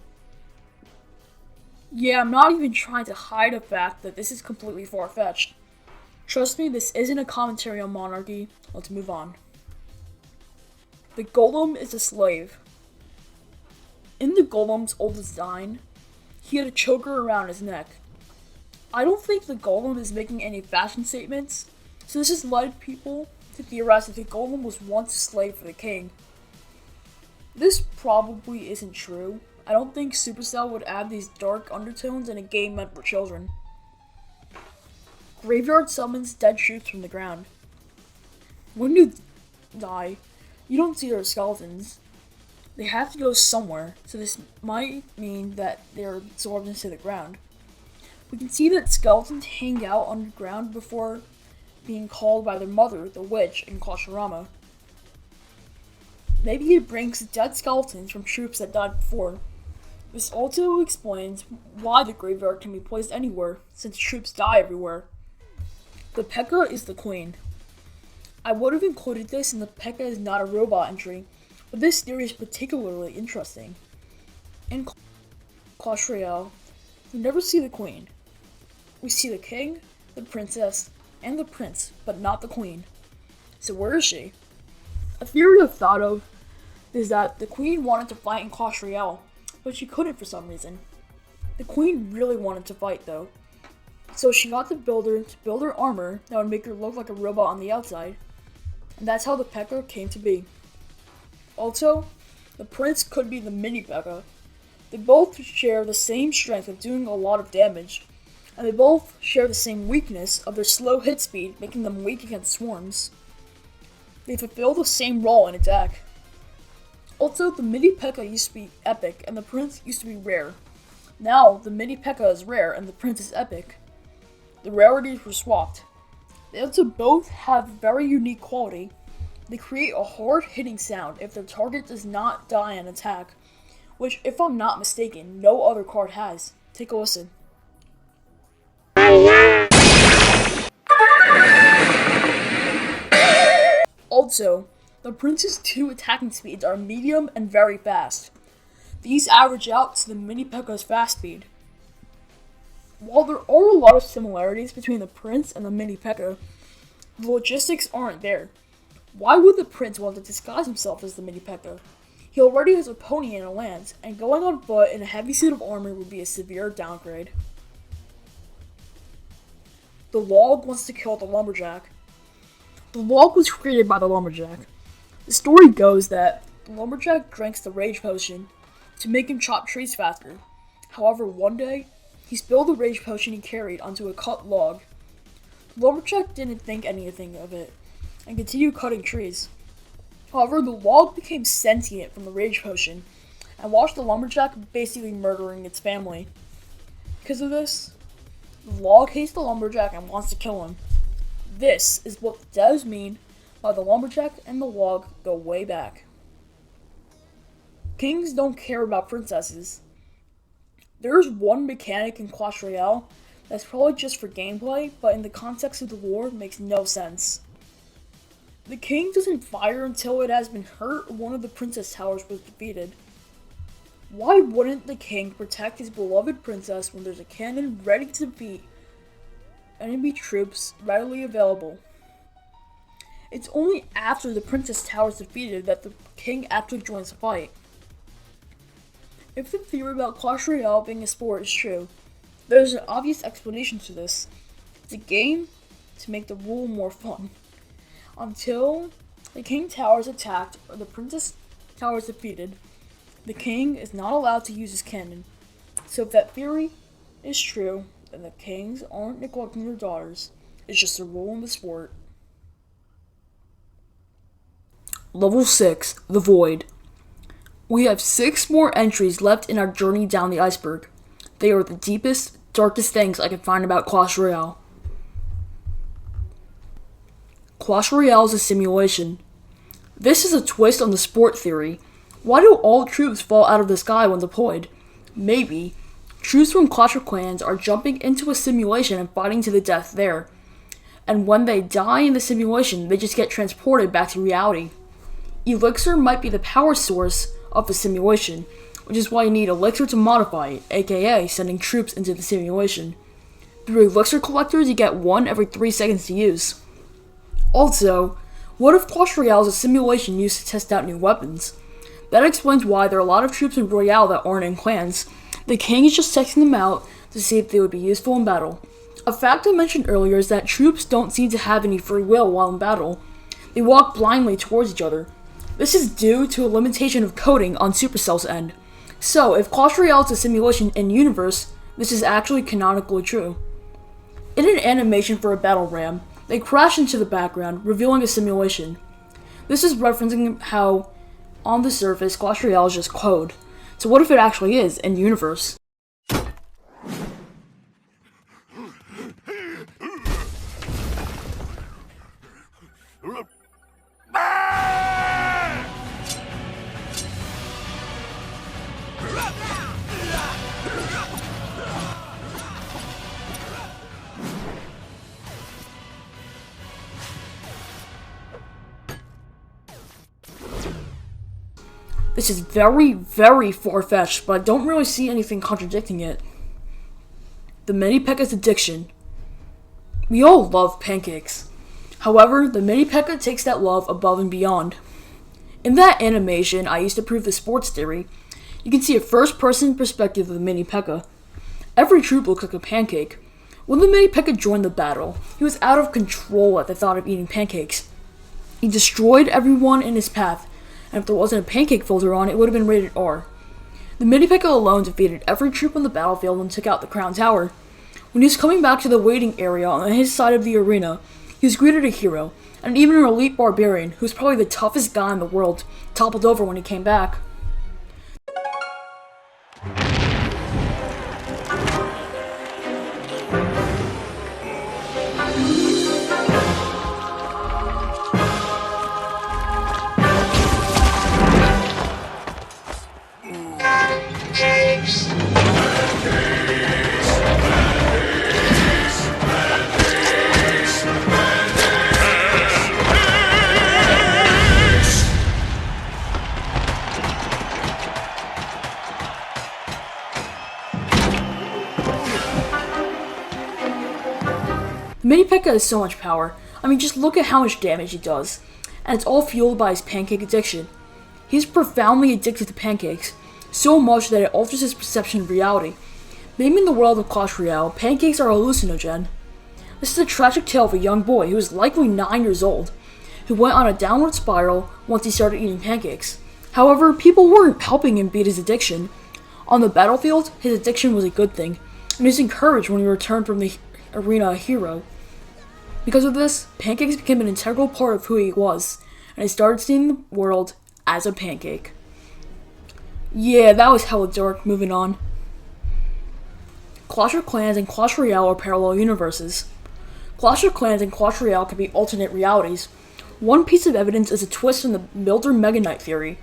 Yeah, I'm not even trying to hide the fact that this is completely far-fetched. Trust me, this isn't a commentary on monarchy. Let's move on. The golem is a slave. In the golem's old design, he had a choker around his neck. I don't think the golem is making any fashion statements, so this has led people to theorize that the golem was once a slave for the king. This probably isn't true. I don't think Supercell would add these dark undertones in a game meant for children. Graveyard summons dead troops from the ground. When you die, you don't see their skeletons. They have to go somewhere, so this might mean that they're absorbed into the ground. We can see that skeletons hang out underground before being called by their mother, the witch, in Clash Royale. Maybe it brings dead skeletons from troops that died before. This also explains why the graveyard can be placed anywhere, since troops die everywhere. The P.E.K.K.A. is the queen. I would have included this in the P.E.K.K.A. is not a robot entry, but this theory is particularly interesting. In Clash Royale, we never see the queen. We see the king, the princess, and the prince, but not the queen. So where is she? A theory I've thought of is that the queen wanted to fight in Clash Royale, but she couldn't for some reason. The queen really wanted to fight though, so she got the builder to build her armor that would make her look like a robot on the outside, and that's how the P.E.K.K.A. came to be. Also, the prince could be the mini P.E.K.K.A. They both share the same strength of doing a lot of damage, and they both share the same weakness of their slow hit speed, making them weak against swarms. They fulfill the same role in attack. Also, the Mini P.E.K.K.A used to be epic, and the Prince used to be rare. Now, the Mini P.E.K.K.A is rare, and the Prince is epic. The rarities were swapped. They also both have very unique quality. They create a hard-hitting sound if their target does not die on attack, which, if I'm not mistaken, no other card has. Take a listen. Also, the Prince's 2 attacking speeds are medium and very fast. These average out to the Mini P.E.K.K.A's fast speed. While there are a lot of similarities between the Prince and the Mini P.E.K.K.A, the logistics aren't there. Why would the Prince want to disguise himself as the Mini P.E.K.K.A? He already has a pony and a lance, and going on foot in a heavy suit of armor would be a severe downgrade. The Log wants to kill the Lumberjack. The Log was created by the Lumberjack. The story goes that the Lumberjack drinks the Rage Potion to make him chop trees faster. However, one day, he spilled the Rage Potion he carried onto a cut log. The Lumberjack didn't think anything of it, and continued cutting trees. However, the log became sentient from the Rage Potion, and watched the Lumberjack basically murdering its family. Because of this, the log hates the Lumberjack and wants to kill him. This is what the devs mean by the Lumberjack and the log go way back. Kings don't care about princesses. There's one mechanic in Clash Royale that's probably just for gameplay, but in the context of the lore makes no sense. The king doesn't fire until it has been hurt or one of the princess towers was defeated. Why wouldn't the king protect his beloved princess when there's a cannon ready to defeat enemy troops readily available? It's only after the princess tower is defeated that the king actually joins the fight. If the theory about Clash Royale being a sport is true, there's an obvious explanation to this. It's a game to make the rule more fun. Until the king tower is attacked or the princess tower is defeated, the king is not allowed to use his cannon. So if that theory is true, then the kings aren't neglecting their daughters. It's just a rule in the sport. Level 6, The Void. We have 6 more entries left in our journey down the iceberg. They are the deepest, darkest things I can find about Clash Royale. Clash Royale is a simulation. This is a twist on the sport theory. Why do all troops fall out of the sky when deployed? Maybe troops from Clash of Clans are jumping into a simulation and fighting to the death there. And when they die in the simulation, they just get transported back to reality. Elixir might be the power source of the simulation, which is why you need Elixir to modify it, aka sending troops into the simulation. Through Elixir collectors, you get 1 every 3 seconds to use. Also, what if Clash Royale is a simulation used to test out new weapons? That explains why there are a lot of troops in Royale that aren't in clans. The king is just testing them out to see if they would be useful in battle. A fact I mentioned earlier is that troops don't seem to have any free will while in battle. They walk blindly towards each other. This is due to a limitation of coding on Supercell's end. So, if Clash Royale is a simulation in universe, this is actually canonically true. In an animation for a battle ram, they crash into the background, revealing a simulation. This is referencing how, on the surface, Clash Royale is just code. So what if it actually is in universe? This is very, very far-fetched, but I don't really see anything contradicting it. The Mini P.E.K.K.A's addiction. We all love pancakes. However, the Mini P.E.K.K.A takes that love above and beyond. In that animation I used to prove the sports theory, you can see a first-person perspective of the Mini P.E.K.K.A. Every troop looks like a pancake. When the Mini P.E.K.K.A joined the battle, he was out of control at the thought of eating pancakes. He destroyed everyone in his path, and if there wasn't a pancake filter on, it would have been rated R. The mini P.E.K.K.A. alone defeated every troop on the battlefield and took out the Crown Tower. When he was coming back to the waiting area on his side of the arena, he was greeted a hero, and even an elite barbarian, who was probably the toughest guy in the world, toppled over when he came back. The mini P.E.K.K.A. has so much power. I mean, just look at how much damage he does. And it's all fueled by his pancake addiction. He's profoundly addicted to pancakes, so much that it alters his perception of reality. Maybe in the world of Clash Royale, pancakes are a hallucinogen. This is a tragic tale of a young boy who was likely 9 years old, who went on a downward spiral once he started eating pancakes. However, people weren't helping him beat his addiction. On the battlefield, his addiction was a good thing, and he was encouraged when he returned from the arena a hero. Because of this, pancakes became an integral part of who he was, and he started seeing the world as a pancake. Yeah, that was hella dark. Moving on. Clash of Clans and Clash Royale are parallel universes. Clash of Clans and Clash Royale can be alternate realities. One piece of evidence is a twist in the Builder Mega Knight theory.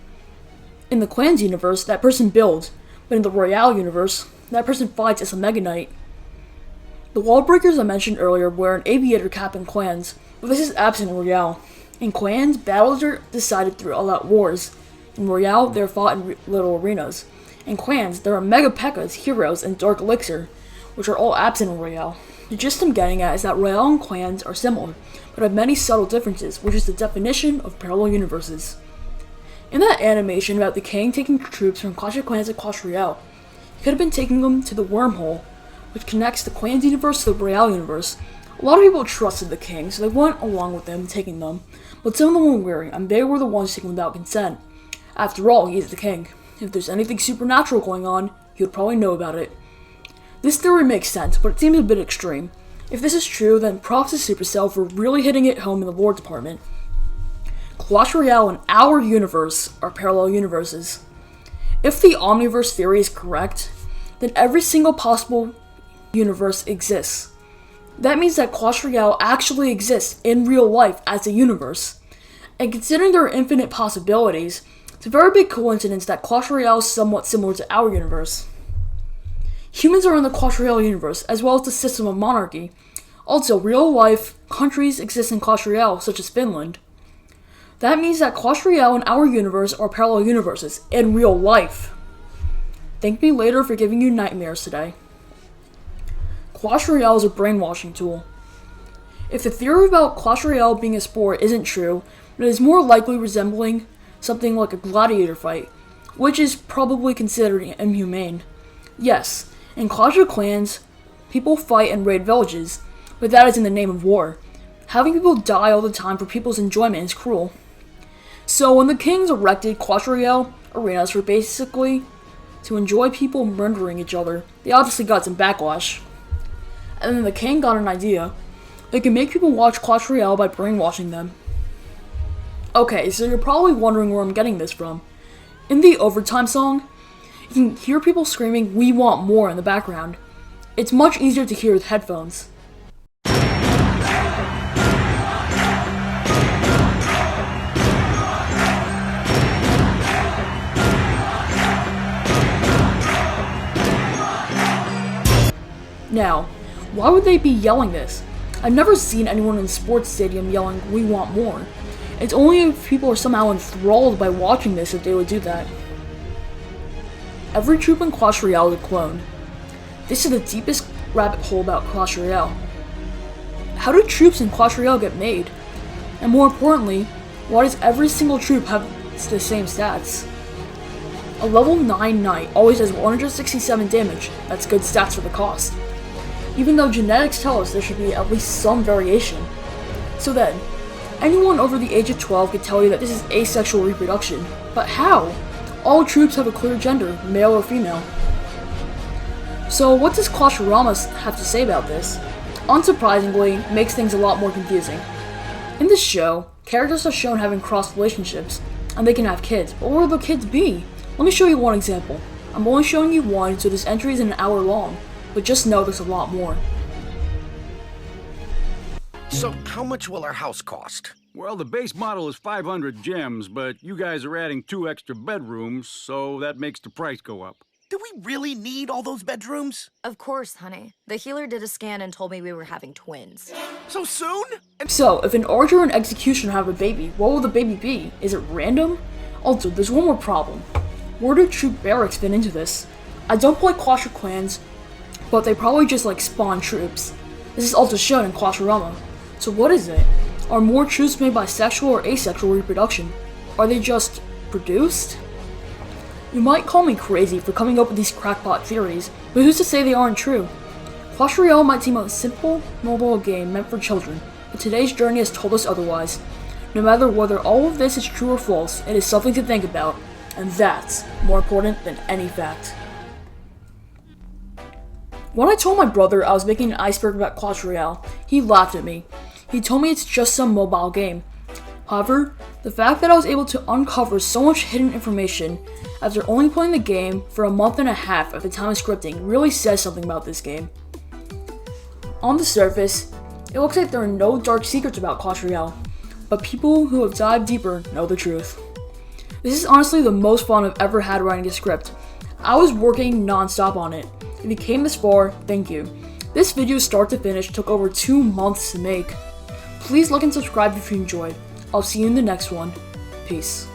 In the Clans universe, that person builds, but in the Royale universe, that person fights as a Mega Knight. The wall breakers I mentioned earlier wear an aviator cap in Clans, but this is absent in Royale. In Clans, battles are decided through all-out wars. In Royale, they are fought in little arenas. In Clans, there are Mega P.E.K.K.A.s, Heroes, and Dark Elixir, which are all absent in Royale. The gist I'm getting at is that Royale and Clans are similar, but have many subtle differences, which is the definition of parallel universes. In that animation about the king taking troops from Clash of Clans to Clash Royale, he could have been taking them to the wormhole, which connects the Clans universe to the Royale universe. A lot of people trusted the king, so they went along with him taking them, but some of them were wary, and they were the ones taken without consent. After all, he is the king. If there's anything supernatural going on, he would probably know about it. This theory makes sense, but it seems a bit extreme. If this is true, then props to Supercell for really hitting it home in the lore department. Clash Royale and our universe are parallel universes. If the Omniverse theory is correct, then every single possible universe exists. That means that Clash Royale actually exists in real life as a universe. And considering there are infinite possibilities, it's a very big coincidence that Clash Royale is somewhat similar to our universe. Humans are in the Clash Royale universe, as well as the system of monarchy. Also, real-life countries exist in Clash Royale, such as Finland. That means that Clash Royale and our universe are parallel universes, in real life. Thank me later for giving you nightmares today. Clash Royale is a brainwashing tool. If the theory about Clash Royale being a sport isn't true, it is more likely resembling something like a gladiator fight, which is probably considered inhumane. Yes, in Clash of Clans, people fight and raid villages, but that is in the name of war. Having people die all the time for people's enjoyment is cruel. So when the kings erected Clash Royale arenas for basically to enjoy people murdering each other, they obviously got some backlash. And then the king got an idea. They can make people watch Clash Royale by brainwashing them. Okay, so you're probably wondering where I'm getting this from. In the Overtime song, you can hear people screaming, "We want more" in the background. It's much easier to hear with headphones. Now, why would they be yelling this? I've never seen anyone in a sports stadium yelling, "We want more." It's only if people are somehow enthralled by watching this that they would do that. Every troop in Clash Royale is a clone. This is the deepest rabbit hole about Clash Royale. How do troops in Clash Royale get made? And more importantly, why does every single troop have the same stats? A level 9 knight always has 167 damage. That's good stats for the cost. Even though genetics tell us there should be at least some variation. So then, anyone over the age of 12 could tell you that this is asexual reproduction. But how? All troops have a clear gender, male or female. So what does Clash Royale have to say about this? Unsurprisingly, it makes things a lot more confusing. In this show, characters are shown having cross relationships, and they can have kids, but what will the kids be? Let me show you one example. I'm only showing you one, so this entry is an hour long, but just know there's a lot more. So, how much will our house cost? Well, the base model is 500 gems, but you guys are adding 2 extra bedrooms, so that makes the price go up. Do we really need all those bedrooms? Of course, honey. The healer did a scan and told me we were having twins. So soon? So, if an archer and executioner have a baby, what will the baby be? Is it random? Also, there's one more problem. Where do troop barracks fit into this? I don't play Clash of Clans, but they probably just like spawn troops. This is also shown in Clash Royale. So what is it? Are more troops made by sexual or asexual reproduction? Are they just produced? You might call me crazy for coming up with these crackpot theories, but who's to say they aren't true? Clash Royale might seem a simple, mobile game meant for children, but today's journey has told us otherwise. No matter whether all of this is true or false, it is something to think about, and that's more important than any fact. When I told my brother I was making an iceberg about Clash Royale, he laughed at me. He told me it's just some mobile game. However, the fact that I was able to uncover so much hidden information after only playing the game for a month and a half at the time of scripting really says something about this game. On the surface, it looks like there are no dark secrets about Clash Royale, but people who have dived deeper know the truth. This is honestly the most fun I've ever had writing a script. I was working non-stop on it. If you came this far, thank you. This video start to finish took over 2 months to make. Please like and subscribe if you enjoyed. I'll see you in the next one. Peace.